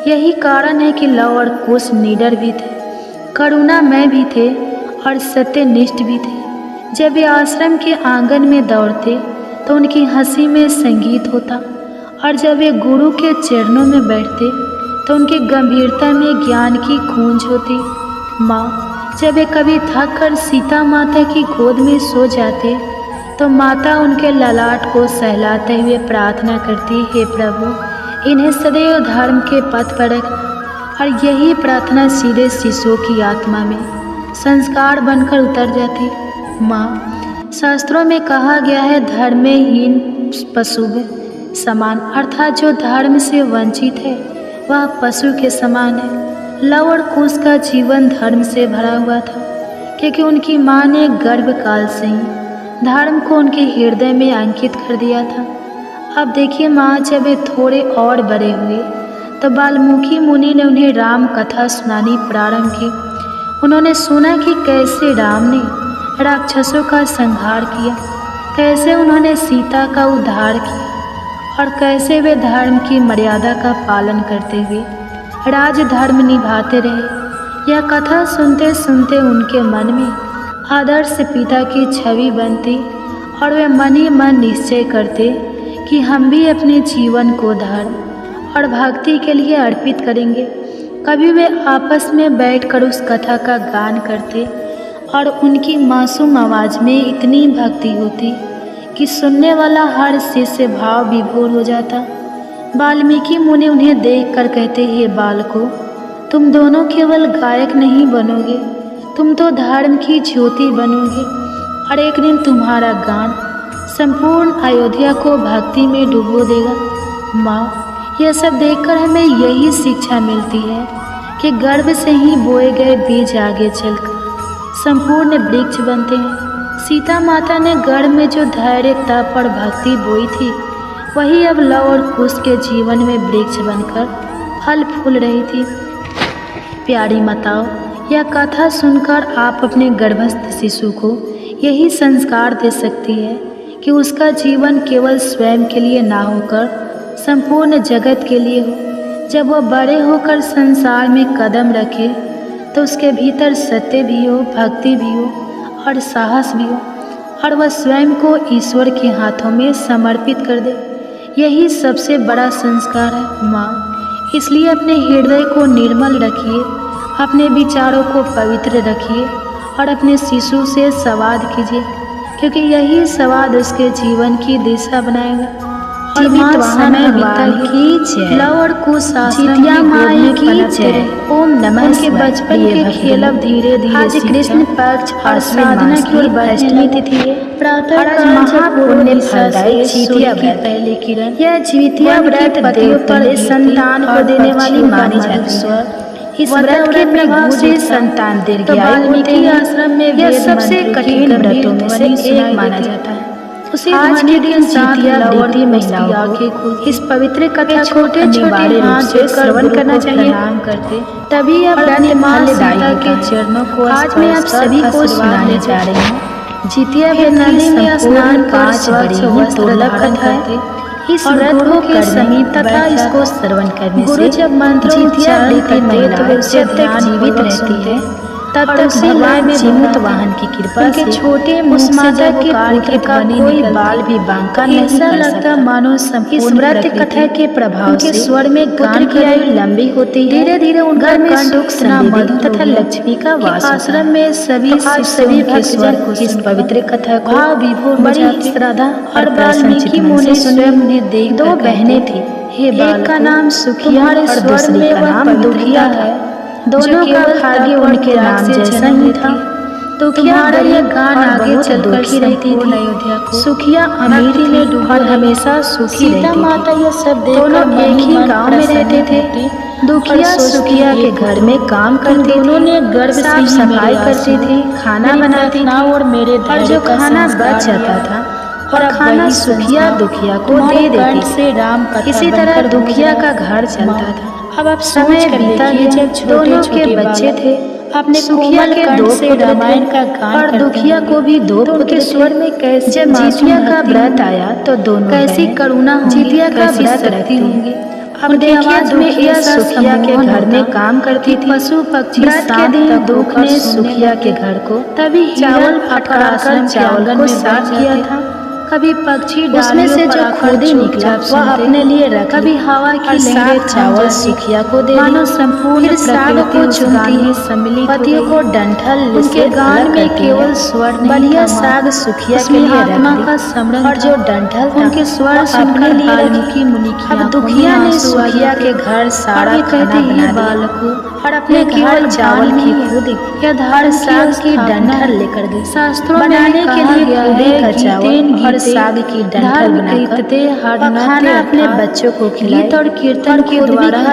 यही कारण है कि लव और कुश निडर भी थे, करुणामय भी थे और सत्यनिष्ठ भी थे। जब वे आश्रम के आंगन में दौड़ते तो उनकी हंसी में संगीत होता, और जब वे गुरु के चरणों में बैठते तो उनकी गंभीरता में ज्ञान की गूंज होती। माँ, जब वे कभी थक कर सीता माता की गोद में सो जाते तो माता उनके ललाट को सहलाते हुए प्रार्थना करती, हे प्रभु, इन्हें सदैव धर्म के पथ पर रखना। और यही प्रार्थना सीधे शिशुओं की आत्मा में संस्कार बनकर उतर जाती। माँ, शास्त्रों में कहा गया है, धर्म में हीन पशु समान, अर्थात जो धर्म से वंचित है वह पशु के समान है। लव और कुश का जीवन धर्म से भरा हुआ था, क्योंकि उनकी माँ ने गर्भकाल से ही धर्म को उनके हृदय में अंकित कर दिया था। अब देखिए माँ, जब वे थोड़े और बड़े हुए तो वाल्मीकि मुनि ने उन्हें राम कथा सुनानी प्रारंभ की। उन्होंने सुना कि कैसे राम ने राक्षसों का संहार किया, कैसे उन्होंने सीता का उद्धार किया, और कैसे वे धर्म की मर्यादा का पालन करते हुए राजधर्म निभाते रहे। यह कथा सुनते सुनते उनके मन में आदर्श पिता की छवि बनती और वे मन ही मन निश्चय करते कि हम भी अपने जीवन को धर्म और भक्ति के लिए अर्पित करेंगे। कभी वे आपस में बैठकर उस कथा का गान करते और उनकी मासूम आवाज़ में इतनी भक्ति होती कि सुनने वाला हर शिष्य भाव विभोर हो जाता। वाल्मीकि मुनि उन्हें देखकर कहते, हे बालकों, तुम दोनों केवल गायक नहीं बनोगे, तुम तो धर्म की ज्योति बनोगे, और एक दिन तुम्हारा गान संपूर्ण अयोध्या को भक्ति में डुबो देगा। माँ, यह सब देखकर हमें यही शिक्षा मिलती है कि गर्भ से ही बोए गए बीज आगे चलकर संपूर्ण वृक्ष बनते हैं। सीता माता ने गर्भ में जो धैर्य, तप और भक्ति बोई थी, वही अब लव और कुश के जीवन में वृक्ष बनकर फल फूल रही थी। प्यारी माताओं, यह कथा सुनकर आप अपने गर्भस्थ शिशु को यही संस्कार दे सकती है कि उसका जीवन केवल स्वयं के लिए ना होकर संपूर्ण जगत के लिए हो। जब वह बड़े होकर संसार में कदम रखे तो उसके भीतर सत्य भी हो, भक्ति भी हो और साहस भी हो, और वह स्वयं को ईश्वर के हाथों में समर्पित कर दे। यही सबसे बड़ा संस्कार है माँ। इसलिए अपने हृदय को निर्मल रखिए, अपने विचारों को पवित्र रखिए और अपने शिशु से संवाद कीजिए, क्योंकि यही संवाद उसके जीवन की दिशा बनाएगा। और माँ समय बीतल लव और कुश जितिया माई की जय। ओम नमः। उनके बचपन के खेलब धीरे धीरे आज कृष्ण पक्ष और साधना की ओर अष्टमी तिथि है। प्रातः महापुण्य फलदायी जितिया व्रत पहली किरण। यह जितिया व्रत पतियों पर संतान को देने वाली मानी जाती है। इस व्रत के प्रभाव से संतान दीर्घायु होते हैं। आश्रम में यह सबसे कठिन व्रतों में से एक माना जाता है। आज के दिन जितिया लौटी महिलाओं को इस पवित्र कथा छोटे छोटे हाथ से श्रवण करना चाहिए। नाम करते तभी यह व्रत माँ सीता के चरणों को आज मैं आप सभी को सुनाने जा रही हूँ। जितिया नदी में स्नान कर स्वच्छ वस्त्र कथा है। इस व्रत के समीप तथा इसको श्रवण करने से गुरु जब मंत्र उच्चारण करते तो वे जब तक जीवित रहती है तब तक भगवान में जीवित वाहन की कृपा से छोटे उस माता के पुत्र का कोई बाल भी बांका नहीं ऐसा लगता मानो संपूर्ण व्रत कथा के प्रभाव से स्वर में गान की आयु लंबी होती है। धीरे धीरे उनका कंठ सुना मधुर तथा लक्ष्मी का वास आश्रम में सभी के स्वर को इस पवित्र कथा को विभोर बड़ी श्रद्धा और वाल्मीकि मुनि स्वयं ने देख दो बहनें थी। एक का नाम सुखिया और दूसरी का नाम दुखिया है। दोनों का भाग्य उनके नाम जैसा ही था। दुखिया गरीब गान आगे चलकर रहती थी। सुखिया अमीरी में डूबा हमेशा सुखी रहती थी। माता यह सब दोनों एक ही गांव में रहते थे। दुखिया सुखिया के घर में काम करती, दोनों ने गर्भ साफ सफाई करती थी, खाना बनाती थी और मेरे जो खाना बच जाता था और खाना सुखिया दुखिया को दे देती थी। इसी तरह दुखिया का घर चलता था। अब आप समय बीता जब दोनों के बच्चे थे, अपने सुखिया के दो रामायण का गान और दुखिया को भी दो पुत्र स्वर में कैसे जब जीतिया का व्रत आया तो दोनों कैसी करुणा जीतिया का व्रत रखती होंगी। अब देखिए में यह सुखिया के घर में काम करती थी। पशु पक्षी व्रत के दिन दुख ने सुखिया के घर को तभी चावल फटकार चावल को साफ किया था। कभी पक्षी उसमें से जो खुदी निकला वह अपने लिए रख, कभी हवा की लहरें चावल सुखिया को दे मानो संपूर्ण साग को चुनती है सम्मिलित पतियों को डंठल उनके गान में केवल स्वर बलिया साग सुखिया के लिए आत्मा का स्मरण और जो डंठल उनके स्वर अपने लिए वाल्मीकि मुनि की। अब दुखिया ने सुखिया के घर सारा खाना बना दिया और अपने केवल चावल की खुदी या धार साग की डंठल लेकर गई। शास्त्रों बनाने के लिए खुदी का चावल साग की डंठल बनाकर खाना अपने बच्चों को गीत और कीर्तन के द्वारा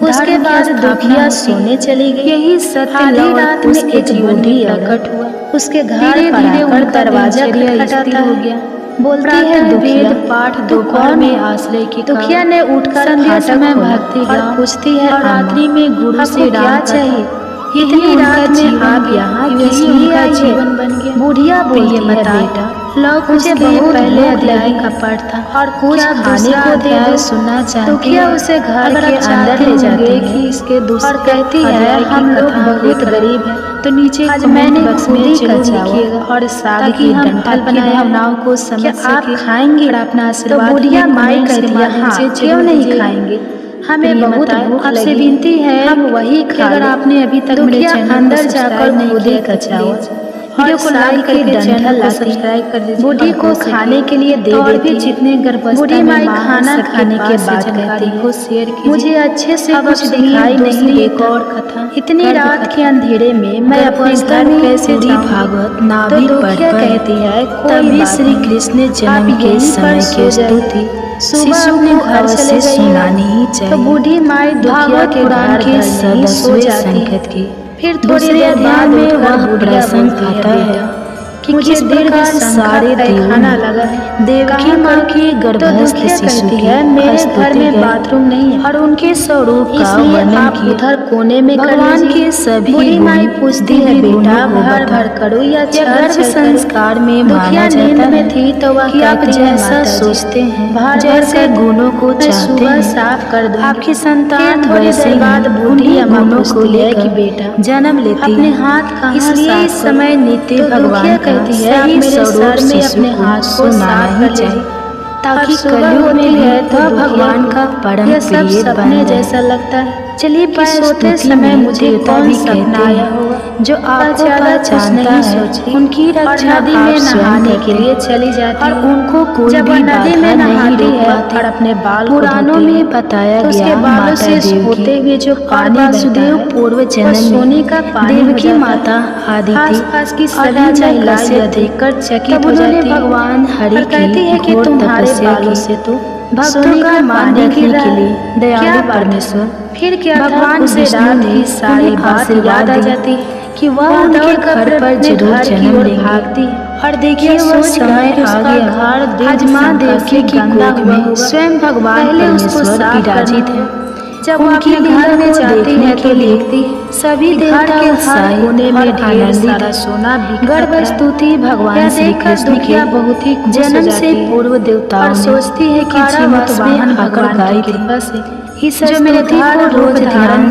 उसके बाद दुखिया सोने चली गई। यही सत्य आधी रात में एक बूढ़ी प्रकट हुआ, उसके घर पर आकर दरवाजा खटखटाता हो गया। बोलती है दुखिया पाठ दोपहर में आश्रय की। दुखिया ने उठकर फाटक में भक्ति गा पूछती है और रात्रि में गुरु से क्या चाहिए। इतनी रात में आप यहाँ इसलिए जीवन बन गया। बुढ़िया बोली है बेटा लव मुझे बहुत पहले अध्याय का पाठ था और कुछ खाने को दे सुनना चाहती। दुखिया उसे घर के अंदर ले जाती है इसके और कहती है हम लोग बहुत गरीब हैं तो नीचे आज मैंने बक्स में चावल और साग की डंठल बनाया भावनाओं को समझ आप खाएंगे और अपना आशीर्वाद। बुढ़िया माई कहती है हाँ क्यों नहीं खाएंगे, हमें बहुत भूख आपसे विनती है हम वही खा। अगर आपने अभी तक मेरे चैनल अंदर जाकर खुदी का चावल वीडियो को लाइक करके डंठल को सब्सक्राइब कर दीजिए। बूढ़ी को खाने के लिए दे देती भी जितने बूढ़ी माई खाना खाने के बाद कहती को शेयर कीजिए। मुझे अच्छे से कुछ दिखाई नहीं एक और कथा। इतनी रात के अंधेरे में मैं अपने घर में कैसे भागवत नाभि पर कहती है तभी श्री कृष्ण जन्म के समय की स्तुति शिशु को घर से सुनानी ही चाहिए। तो बूढ़ी माई दुखिया के पुराण के सदस्य संकेत की। फिर थोड़ी देर बाद में वह प्रसंग आता है कि किस प्रकार सारे खाना लगा है। देवकी माँ की गर्भस्थ शिशु है मेरे घर में बाथरूम नहीं है और उनके स्वरूप का वर्णन की उधर कोने में भगवान के सभी माई पूछती है बेटा भर भर करो या गर्भ संस्कार में माना जाता में थी तो वह आप जैसा सोचते हैं जैसे गुणों को चाहते हैं साफ कर दो आपकी संतान। थोड़ी देर बाद बूढ़ी गुणों को लेकर बेटा जन्म लेती अपने हाथ का इसलिए इस समय नित्य भगवान कहती है मेरे सर में अपने हाथ को साफ कर चाहिए ताकि कलयुग में है तो भगवान का परम प्रिय बने जैसा लगता है। चलिए पर सोते समय मुझे कौन सपना आया होगा जो आपको पहचानता है। उनकी रक्षा नदी में नहाने के लिए चली जाती और उनको कोई भी नदी में नहाती है और अपने बाल पुराणों में बताया गया उसके बालों से होते हुए जो पानी वासुदेव पूर्व जन्म सोने का पानी देवकी माता आदि आसपास की सभी महिला से देखकर चकित हो जाती है। भगवान हरि कहती है कि तुम्हारे बालों से तो भक्तों का मान रखने के लिए दयालु परमेश्वर। फिर क्या भगवान से रात की सारी बात याद आ जाती है कि वह उनके घर पर जरूर जन्म लेंगे। और देखिए वह समय आ गया आज माँ देवकी की गोद में स्वयं भगवान पहले उसको विराजित है। जब उनकी घर में जाती है तो देखती सभी देवता के हर कोने में ढेर सारा सोना गर्भ स्तुति भगवान श्री कृष्ण के बहुत ही जन्म से पूर्व देवताओं और सोचती है कि जीवित वाहन आकर गाय कृपा से इस जो मेरे को रोज ध्यान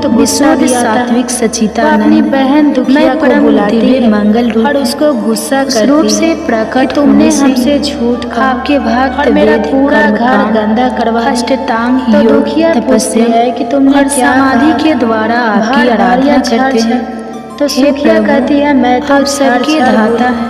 बहुत गुस्सा भी आता है। सात्विक सचिता अपनी बहन दुखिया को बुलाती है मंगल रूप और उसको गुस्सा उस करती रूप है से प्रकट कि तुमने होने से हमसे झूठ कहा आपके भक्त और मेरा वेद, पूरा कर्म घर कांड, गंदा करवा दिया। अष्टांग तो योग, दुखिया पूछती तपस्या है कि तुमने और क्या समाधि कहा के था? द्वारा आपकी भार भार या आराधना छाड़ करते छाड़? हैं। तो हे सुखिया प्रभु, कहती है मैं तो आप सबके छाड़ धाता बोली। हैं,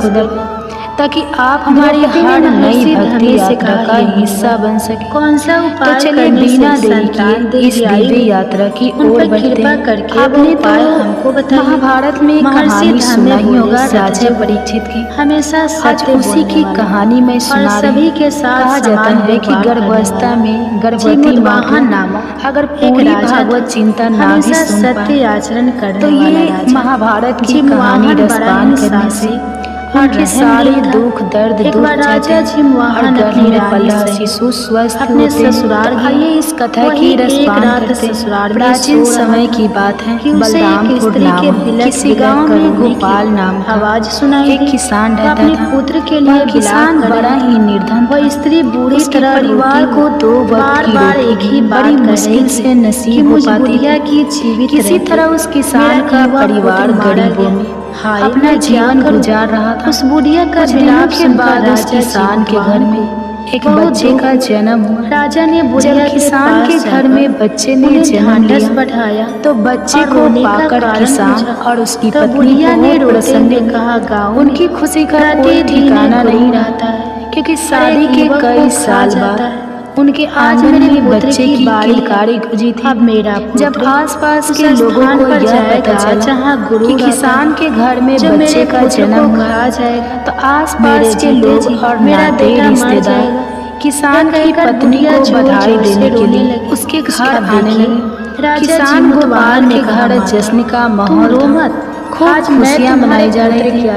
खुदा, ताकि आप हमारी हर नई भक्ति यात्रा का हिस्सा बन सके। कौन सा तो उपाय चलिए करने बिना से देरी संतान किए इस दिव्य यात्रा की ओर बढ़ते हैं। करके आपने वो उपाय तो हमको बताइए। महाभारत में एक महर्षि कहानी धम्य सुना ही बोले, होगा, राजा सत्य परीक्षित की। हमेशा आज सत्य उसी की बोलने कहानी में और सुना रहे सभी हैं। के साथ कहा जाता समान है कि व्यवहार करने गर्भावस्था वाला में गर्भवती माँ जीमूतवाहन को नामक अगर एक पूरी राजा भागवत था। चिंता ना भी हमेशा सुन सत्य पाए आचरण करने तो वाला ये राजा महाभारत की जीमूतवाहन कहानी बड़ा रसपान ही करने साहसी से उनके सारे दुख दर्द दूर जाते हैं और गर्भ में पला शिशु स्वस्थ अपने ससुराल गई। आइए इस कथा की रसपान करते हैं। प्राचीन समय की बात है, बलरामपुर नाम किसी गांव में गोपाल नाम आवाज सुनाई। एक किसान रहता अपने था। पुत्र के लिए किसान बड़ा ही निर्धन था। वह स्त्री बूढ़ी तरह परिवार को 2 वक्त की बार रोटी एक ही बड़ी मुश्किल से नसीब हो पाती है। की जीवित किसी तरह उस किसान का परिवार गरीबों में अपना जीवन गुजार रहा था। उस बुढ़िया का कुछ दिनों के बाद उस किसान के घर में एक बच्चे का जन्म हुआ। राजा ने जब किसान के घर में बच्चे ने जन्म लिया बैठाया तो बच्चे को पाकर किसान और उसकी पत्नी बुढ़िया ने बहुत रोते प्रसन्न हुए कहा, गाँव उनकी खुशी का कोई ठिकाना नहीं रहता है, क्योंकि शादी के कई साल बाद उनके आंगन में बच्चे की किलकारी गुंजी थी। अब मेरा जब आसपास के लोगों को यह पता चला कि किसान के घर में बच्चे का जन्म हुआ जाएगा तो आसपास के लोग और नाते रिश्तेदार किसान की पत्नी को बधाई देने के लिए उसके घर आने लगे। किसान गोपाल के घर जश्न का माहौल था। खूब खुशियाँ मनाई जा रही थी।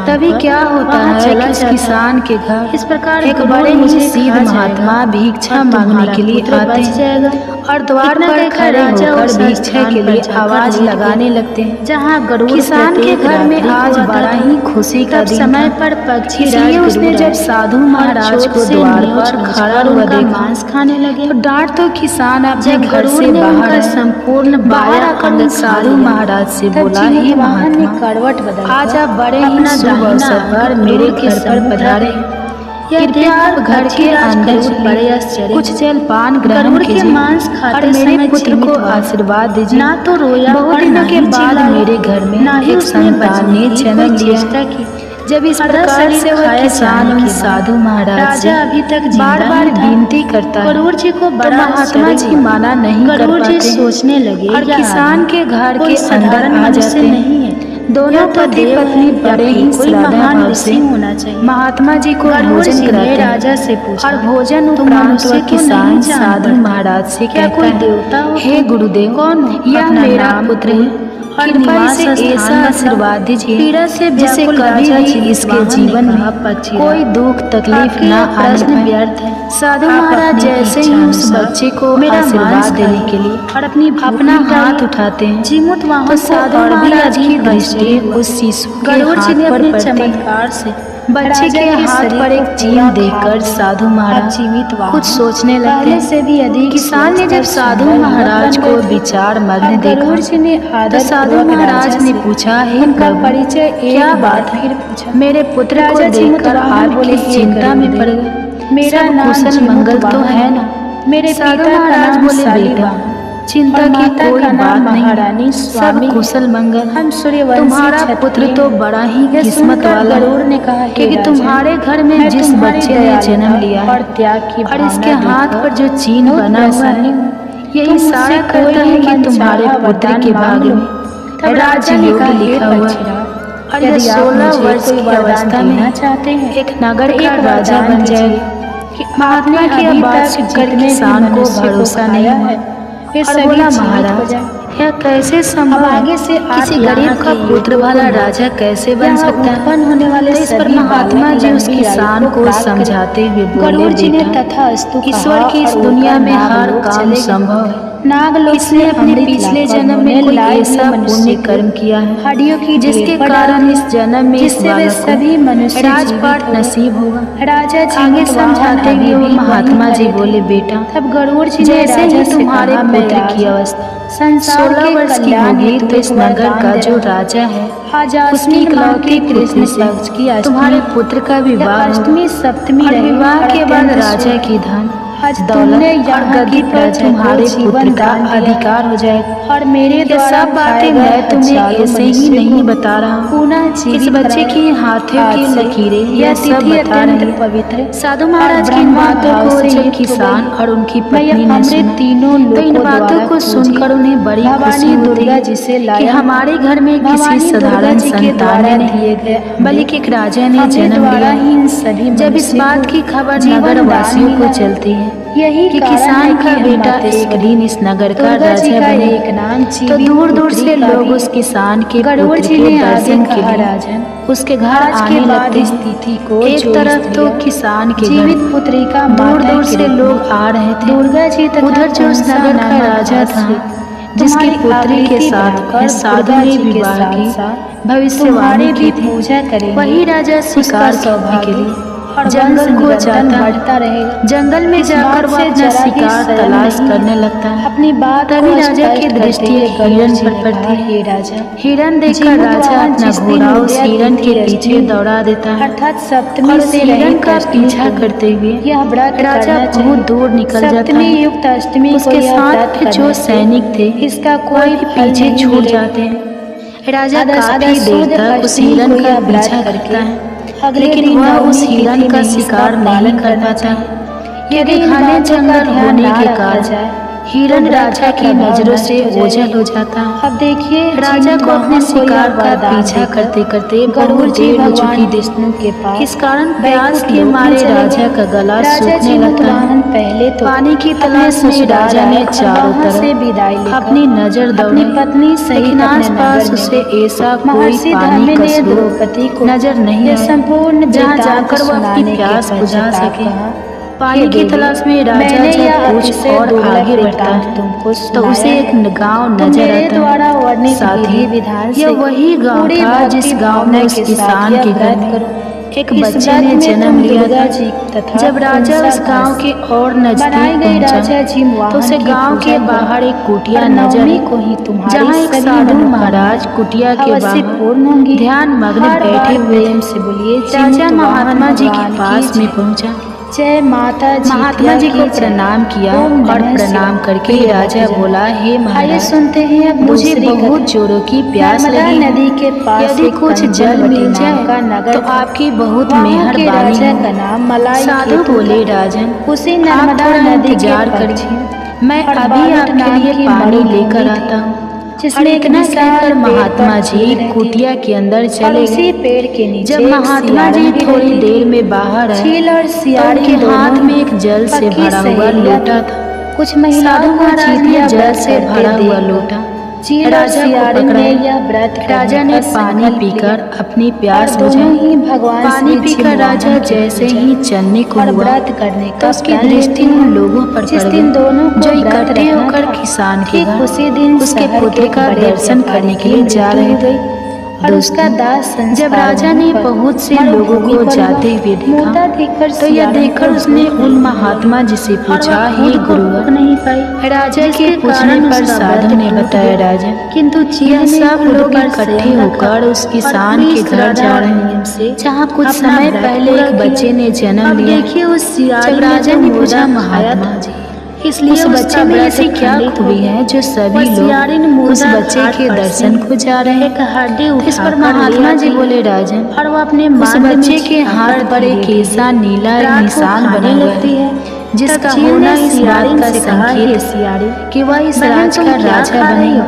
तभी क्या होता है कि उस किसान के घर इस प्रकार एक बड़े ही सिद्ध महात्मा भिक्षा मांगने के लिए आते हैं और द्वार पर खड़े होकर भिक्षा के लिए आवाज लगाने लगते हैं। जहाँ गरुड़ किसान के घर में आज बड़ा ही खुशी का दिन समय था। पर पक्षी इसलिए उसने जब साधु महाराज को द्वार पर खड़ा हुआ देखा मांस खाने लगे तो डांट तो किसान अपने जब घर से गरुड़ ने बाहर उनका आया। संपूर्ण बाहर आकर उन साधु महाराज से बोला, हे महात्मा, करवट बदल आज आप बड़े ही शुभ अवसर पर मेरे घर पर पधारे हैं। कृपया आप घर के अंदर चलिए, कुछ जलपान ग्रहण कीजिए और मेरे पुत्र को आशीर्वाद दीजिए। ना तो रोया बहुत दिनों के बाद मेरे घर में एक संतान ने जन्म लिया। जब इस प्रकार से वह किसान उन साधु महाराज से अभी तक बार बार विनती करता है गरुड़ जी को तो बड़ा महात्मा जी माना नहीं कर गरुड़ जी पाते सोचने लगे और किसान के घर के अंदर आ जाते नहीं हैं। है दोनों पति पत्नी बड़े ही श्रद्धा भाव से होना चाहिए। महात्मा जी को भोजन कराते राजा से हैं पूछा और भोजन उपरांत वह किसान साधु महाराज से क्या कहता कोई है, देवता हो? हे गुरुदेव, कौन हो? यह अपना मेरा नाम पुत्र है। और कृपा निवास इसे स्थान ऐसा बताओ। आशीर्वाद दीजिए पीड़ा से जिससे व्याकुल कभी राजा भी जी इसके वाहन ने जीवन कहा, में पक्षी कोई दुख तकलीफ आपके न यह आने प्रश्न पाए। व्यर्थ है। साधु आप महाराज अपनी जैसे ही इच्छा उस अनुसार बच्चे को मेरा आशीर्वाद मांस देने खाइए के लिए और अपनी भूख अपना मिटाइए। हाथ उठाते हैं जीमूत वाहन तो को साधु और भी महाराज की अधिक दृष्टि आश्चर्य हुआ। उस शिशु के गरुड़ जी हाथ ने पर अपने पड़ती है। चमत्कार से बच्चे राजा के हाथ शरीर पर को एक पूरा चीन देखकर खा साधु अब महाराज जीवित वाहन कुछ सोचने लगते पहले हैं। से भी अधिक किसान ने जब स्वस्थ साधु सुंदर महाराज युवक को बन गए। विचार अब मग्न गरुड़ देखा जी ने तो आदर साधु पूर्वक महाराज राजा ने से पूछा, हे उनका प्रभु, परिचय क्या एक बात बार है? फिर पूछा। मेरे पुत्र को राजा जी देखकर मुतवाहन आप बोले, किस हे चिंता में पड़ गुरुदेव, गए? मेरा सब नाम कुशल जीमूत मंगल तो वाहन है ना? मेरे साधु पिता का महाराज नाम बोले, शालिवाहन बेटा, चिंता और की माता कोई का नाम बात नहीं, महारानी सब स्वामी है। कुशल मंगल। हम सूर्यवंशी तुम्हारा क्षत्रिय पुत्र तो हैं। बड़ा ही यह किस्मत सुनकर वाला गरुड़ ने है, कहा, हे क्योंकि राजन, तुम्हारे घर में मैं जिस तुम्हारी बच्चे ने दयालुता जन्म लिया और है त्याग की और इसके भावना हाथ देखकर पर जो चीन बहुत बना हुआ प्रसन्न है, हूँ। यह तुम इशारा मुझसे करता कोई है कि मन तुम्हारे चाहा पुत्र वरदान के मांग भाग्य लो। में तब राजा ने कहा, राजयोग हे लिखा हुआ पक्षीराज, है और यह यदि आप 16 मुझे वर्ष कोई की वरदान अवस्था देना में चाहते हैं एक नगर तो का एक राजा वरदान बन दीजिए जाएगा। कि महात्मा आपने की अभी यह बात तक सुनकर जितने भी किसान को मनुष्य को भरोसा नहीं खाया हुआ है वे और सभी बोला, जीवित हो महाराज, जाए। यह कैसे संभव अब है? आगे से आप किसी यहाँ गरीब का के पुत्र युवकों वाला को राजा कैसे बन यहाँ सकता है? उत्पन्न होने वाले तो इस पर सभी महात्मा बालक जी उस लंबी आयु किसान को प्राप्त करें। समझाते हुए बोले, गरुड़ जी ने बेटा, तथास्तु ईश्वर कहा की इस और दुनिया उड़कर में हर नागलोक काम चले गए। संभव है। नागलोक इसने से अपने अमृत पिछले लाकर जन्म में उन्हें कोई लाए ऐसा हुए मनुष्य पुण्य को कर्म किया है हड्डियों की जिसके ढेर पर कारण डाला, इस जन्म में इस जिससे वे बालक सभी को मनुष्य राजपाट जीवित हुए। नसीब होगा। राजा जी आगे मुतवाहन समझाते हुए अभी वो भी महात्मा वहीं जी खड़े थे। बोले, बेटा, तब गरुड़ जी ने जैसे राजा ही से तुम्हारे कहा, मैं पुत्र आज की अवस्था संसार 16 के वर्ष की कल्याण होगी हेतु तो इस एक नगर वरदान का दे जो रहा हूं। राजा है आज उसकी इकलौती पुत्री से पक्ष की अष्टमी तुम्हारे पुत्र का विवाह अष्टमी होगा सप्तमी और रही विवाह और के बाद अत्यंत राजा सुख। की धन आज दौलत तुमने और यहाँ गद्दी की पर प्रजा तुम्हारे को जीवन पुत्र का दान दिया अधिकार हो जाएगा। और मेरे ये द्वारा सब बातें खाए गए मैं तुम्हें हजारों ऐसे ही मनुष्य नहीं को बता रहा हूँ। पुनः इस जीवित बच्चे कराए। की हाथों आज की से लकीरें यह यह सब तिथि बता रही अत्यंत हैं। पवित्र साधु और महाराज की इन ब्रह्मा बातों भाव को से जब किसान और उनकी पत्नी ने सुना तो इन बातों को सुनकर उन्हें बड़ी खुशी होती कि हमारे घर में किसी साधारण संतान ने नहीं बल्कि एक राजा ने जन्म लिया। जब इस बात की खबर नगर वासियों को चलती है कि किसान का बेटा एक दिन इस नगर का राजा बने, तो दूर दूर से लोग उस किसान के पुत्र के दर्शन के लिए उसके घर आने लगते हैं। एक तरफ तो किसान के जीवित पुत्री का दूर दूर से लोग आ रहे थे, उधर जो उस नगर का राजा था जिसकी पुत्री के साथ साधु ने विवाह की भविष्यवाणी की थी, वही राजा शिकार करने के लिए जंगल को जाता रहेगा। जंगल में जाकर वह अपना शिकार तलाश करने लगता है। अपनी बात तभी राजा की दृष्टि हिरण पर पड़ती है। हिरण देखकर राजा अपना घोड़ा उस हिरण के पीछे दौड़ा देता है, अर्थात सप्तमी से हिरण का पीछा करते हुए राजा बहुत दूर निकल जाता है। उसके साथ जो सैनिक थे इसका कोई पीछे छूट जाते हैं। राजा काफी देर तक उस हिरण का पीछा करता है, लेकिन वह उस हिरण का शिकार नहीं कर पाता, क्योंकि घने जंगल होने के कारण हिरण राजा की नजरों से ओझल हो जाता है। अब देखिए राजा को अपने शिकार का पीछा करते करते बहुत देर हो चुकी विष्णु के पास, इस कारण प्यास के मारे राजा का गला सूखने लगता है। पहले तो पानी की तलाश में राजा ने चारों तरफ अपनी नजर दौड़ी, पत्नी सहित आसपास उसे ऐसा कोई पानी का स्रोत नजर नहीं है संपूर्ण जहाँ जाकर वह अपनी प्यास बुझा सके। पानी की तलाश में राजा जब कुछ और आगे बढ़ता है तो उसे एक गांव नजर आता है। साथ ही यह वही गांव था जिस गांव में उस किसान के घर में एक बच्चे ने जन्म लिया था। जब राजा उस गांव के और नजदीक पहुंचा तो उसे गांव के बाहर एक कुटिया नजर जहाँ एक साधु महाराज कुटिया के बाहर ध्यान मग्न बैठे हुए राजा महात्मा जी के पास में पहुंचा। जय माता जी। महात्मा जी को प्रणाम किया और प्रणाम करके राजा बोला, हे महाराज सुनते हैं अब मुझे बहुत जोरों की प्यास लगी, नदी के पास यदि कुछ जल मिल जाए तो आपकी बहुत मेहरबानी का नाम मलाई। साधु बोले, राजन उसी नर्मदा नदी जार करके मैं अभी आपके लिए पानी लेकर आता हूँ। जिसमें इतना कहकर महात्मा जी कुटिया के अंदर चले गए। पेड़ के नीचे जब महात्मा जी थोड़ी देर में बाहर आए तो उनके हाथ में एक जल से भरा हुआ लोटा था। कुछ महिलाओं का चीतिया जल से भरा हुआ लोटा राजा को पकड़ा। राजा ने पानी पीकर अपनी प्यास बुझाई। पानी पीकर राजा जैसे ही चलने को हुआ तो उसकी दृष्टि उन लोगों पर पड़ गई जो इकट्ठे होकर किसान के घर उसके पुत्र का दर्शन करने के लिए जा रहे थे। और उसका दास जब राजा ने बहुत से लोगों को जाते हुए देखा तो यह देखकर उसने उन महात्मा जी से पूछा, हे गुरुवर नहीं पाई। राजा के पूछने पर साधु ने बताया, राजा किंतु यह सब लोग इकट्ठे होकर उस किसान के घर जा रहे हैं जहाँ कुछ समय पहले एक बच्चे ने जन्म लिया। देखिए उस राजा ने पूछा, महात्मा जी इसलिए उस बच्चे में ऐसी क्या खूबी है जो सभी लोग उस बच्चे के दर्शन को जा रहे हैं। इस पर महात्मा जी बोले, राजन और वो अपने उस बच्चे के हाथ पर एक ऐसा नीला निशान बना लगती है जिसका होना इस बात का संकेत है कि वह इस राज का राजा बनेगा।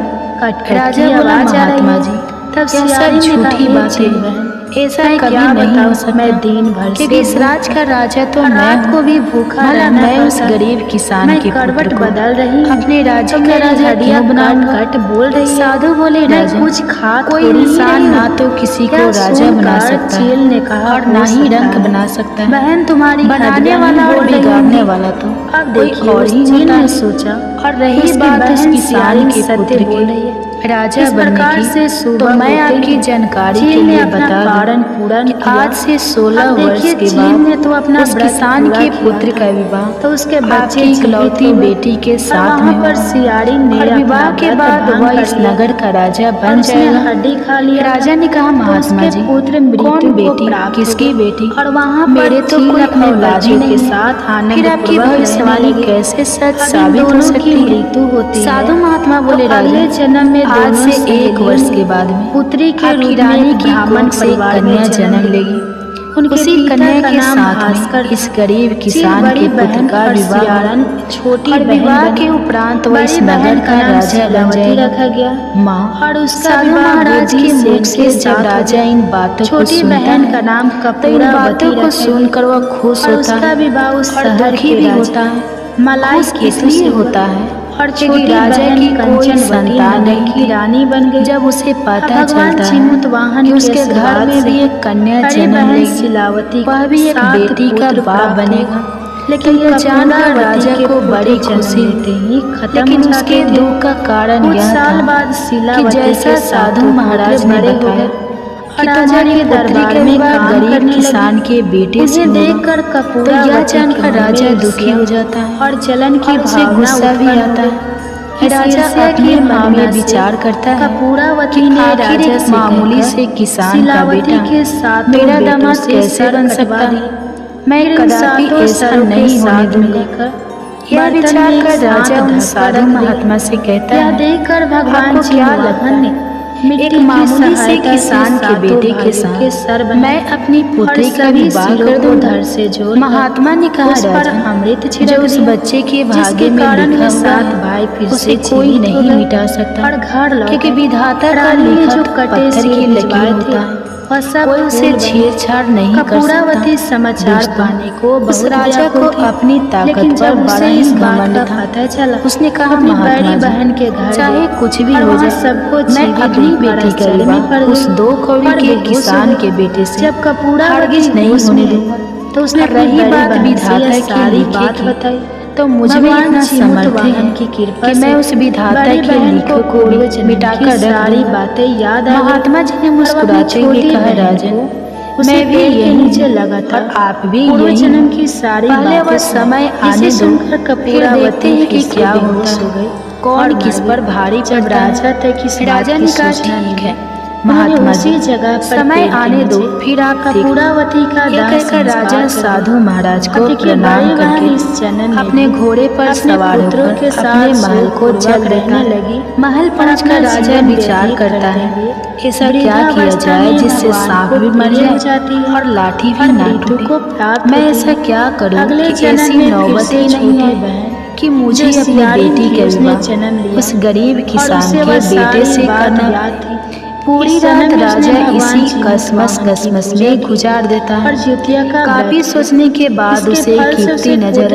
राजा बोला, महात्मा जी तब सियारी झूठी बातें ऐसा कभी नहीं हो सकता। मैं दिन भर से इस राज का राजा तो मैं को भी भूखा रहना, मैं उस गरीब किसान के करवट बदल रही अपने राज्य का राजा क्यों कट बोल रही। साधु बोले, राजा कुछ खा कोई इंसान ना तो किसी को राजा बना सकता है और ना ही रंग बना सकता है। बहन तुम्हारी बनाने वाला और बिगाड़ने वाला तो अब देखिए और ही ने सोचा। और रही बात उस किसान के पुत्र की राजा बनने की तो मैं आपकी जानकारी के लिए बता दूं, आज से 16 वर्ष के बाद तो अपना उस किसान के पुत्र का विवाह तो उसके बच्चे इकलौती बेटी के साथ में पर सियारी ने विवाह के बाद वह इस नगर का राजा बन जाएगा। हड्डी खा लिया। राजा ने कहा, महात्मा जी पुत्र मृत्यु बेटी किसकी बेटी और वहाँ मेरे तो कोई अपने औलादी के साथ आने फिर आपकी भविष्यवाणी कैसे सच साबित हो सकती है। ऋतु होती साधु महात्मा बोले, राजा जन्म में आज से 1 वर्ष के बाद में पुत्री के रानी की ब्राह्मण से कन्या जन्म लेगी। उसी कन्या के साथ में इस गरीब किसान के पुत्र का विवाह छोटी विवाह के उपरांत वह इस नगर का राजा बन जाएगा रखा गया। माँ और उसका महाराज के मुख से जब राजा इन बातों को सुनता का नाम कपूरा बातों को सुनकर वह खुश होता है, विवाह उस शहर के भी होता है। मलाइस इसलिए होता है और छोटी राजा की कोई संतान नहीं की रानी बन गई। जब उसे पता चलता है कि उसके घर में भी एक कन्या जन्म लेगी, वह भी एक बेटी का बाप बनेगा, लेकिन यह जानकर राजा को बड़ी खुशी हुई। लेकिन उसके दुख का कारण यह था कि जैसा साधु महाराज ने बताया कि तुम्हारे दरबार में गरीब किसान के बेटे से देखकर कपूरा यह जानकर राजा दुखी हो जाता है और जलन की भावना भी आता है। राजा अपने मन में विचार करता है कपूरावती ने राजा मामूली से किसान का बेटा के साथ मेरा दामाद कैसे बन सकता है, मैं कदापि ऐसा नहीं होने दूंगा। यह विचार कर राजा उन साधु महात्मा से कहता है, देखकर भगवान क्या लगन एक मामूली से किसान के बेटे के साथ मैं अपनी पुत्री का विवाह कर दूं धर से जोड़। महात्मा ने कहा, राजा अमृत जो उस बच्चे के भाग्य में लिखा साथ भाई फिर उसे कोई नहीं मिटा सकता, और घर क्योंकि विधाता का लिखा जो पत्थर की लकीर होता है और सब उसे छेड़छाड़ नहीं कर सकता। कपूरावती समाचार पाने को उस राजा को अपनी ताकत पर बड़ा ही घमंड था। चला उसने कहा, अपनी बड़ी बहन के घर चाहे कुछ भी हो जाए सबको मैं अपनी बेटी का विवाह उस 2 कौड़ी के किसान के बेटे से जब कपूरा हरगिज नहीं होने दूंगा। तो उसने रही बात विधाता की बात बताई, तो मुझे भी इतना समर्थ है कि कृपा कि मैं उस विधाता के लिखो को मिटाकर सारी बातें याद आ। महात्मा जी ने मुस्कुराते हुए कहा, राजा मैं भी यही से लगा था, आप भी यही जन्म की सारी पहले वह समय आने दो कपूरावती कि क्या होता, कौन किस पर भारी पड़ राजा तक किस राजा ने कहा, ठीक है महात्मा जी जगह समय आने दो, फिर आप कपूरावती का कहकर राजा साधु महाराज को प्रणाम करके अपने घोड़े पर सवार होकर अपने महल को चल रहने लगी। महल पहुंचकर राजा विचार करता है, ऐसा क्या किया जाए जिससे सांप भी मर जाए और लाठी भी ना टूटे। मैं ऐसा क्या करूं कि ऐसी नौबत ही नहीं है कि मुझे अपनी बेटी के विवाह उस गरीब किसान के बेटे से करना। पूरी रात राजा इसी कसमस में गुजार देता है। काफी सोचने के बाद उसे कीमती नजर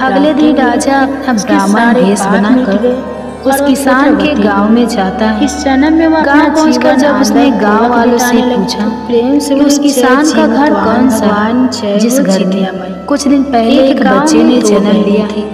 अगले दिन राजा अपना ब्राह्मण भेष बनाकर उस किसान के गांव में जाता है। इस जन्म में वह गांव पहुंचकर जब उसने गांव वालों से पूछा प्रेम से उस किसान का घर कौन सा जिस घर में कुछ दिन पहले एक बच्चे ने जन्म लिया थी,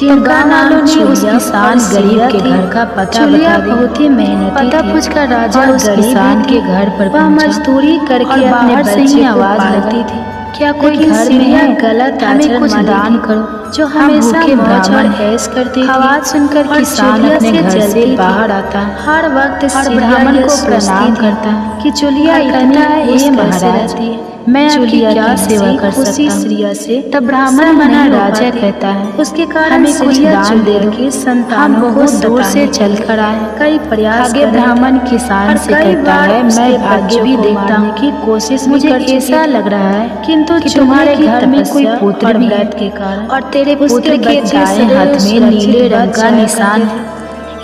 गाँव वालों ने उस किसान गरीब के घर का पता बता दिया। बहुत ही मेहनती पता पूछकर राजा उस किसान के घर पर वह मजदूरी करके अपने बच्चे से आवाज लगाती थी, क्या कोई घर में है गलत हमें कुछ दान करो। जो हमेशा मौज और ऐश करती थी। आवाज सुनकर किसान अपने घर से बाहर आता है, हर वक्त ब्राह्मण को प्रणाम करता है कि चुलिया इतना है ये महाराज मैं आपकी क्या सेवा कर सकता हूँ। तब ब्राह्मण मना राजा कहता है उसके कारण हमें कुछ दान दे दो, संतान बहुत दूर से चल कर आए कई प्रयास। आगे ब्राह्मण किसान से कहता है मैं भाग्य भी देखता हूँ की कोशिश मुझे ऐसा लग रहा है किंतु तुम्हारे घर में कोई पुत्र भी है के कारण और तेरे पुत्र के दाएं हाथ में नीले रंग का निशान है।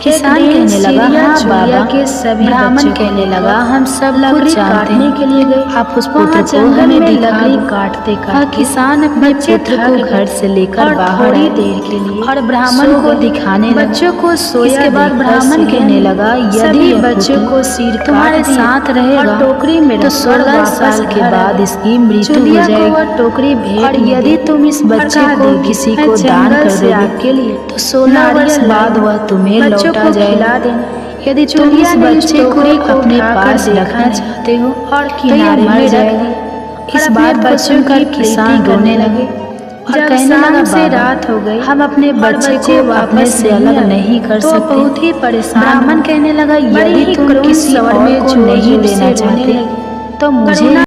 किसान कहने लगा हाँ बाबा के सभी। ब्राह्मण कहने लगा हम सब कुछ काटने के लिए गए, आप उस पुत्र को हमें लकड़ी काटते काटते। किसान अपने पुत्र को घर से लेकर बाहर थोड़ी देर के लिए और ब्राह्मण को दिखाने बच्चों को सोया। के बाद ब्राह्मण कहने लगा यदि बच्चों को सिर तुम्हारे साथ रहेगा टोकरी में तो 16 साल के बाद इसकी मृत्यु हो जाएगी। टोकरी भेंट यदि तुम इस बच्चे को किसी को दान कर दोगे आपके लिए तो 16 वर्ष बाद वह तुम्हें लौटा जाएगा। यदि तुम इस बच्चे को अपने पास रखना चाहते हो और किनारे मर जाएगी। इस बात पर सुनकर किसान रोने लगे और कहने लगा से रात हो गई हम अपने बच्चे को अपने से अलग नहीं कर सकते। बहुत ही परेशान ब्राह्मण कहने लगा यदि तुम किसी और को नहीं देना चाहते तो मुझे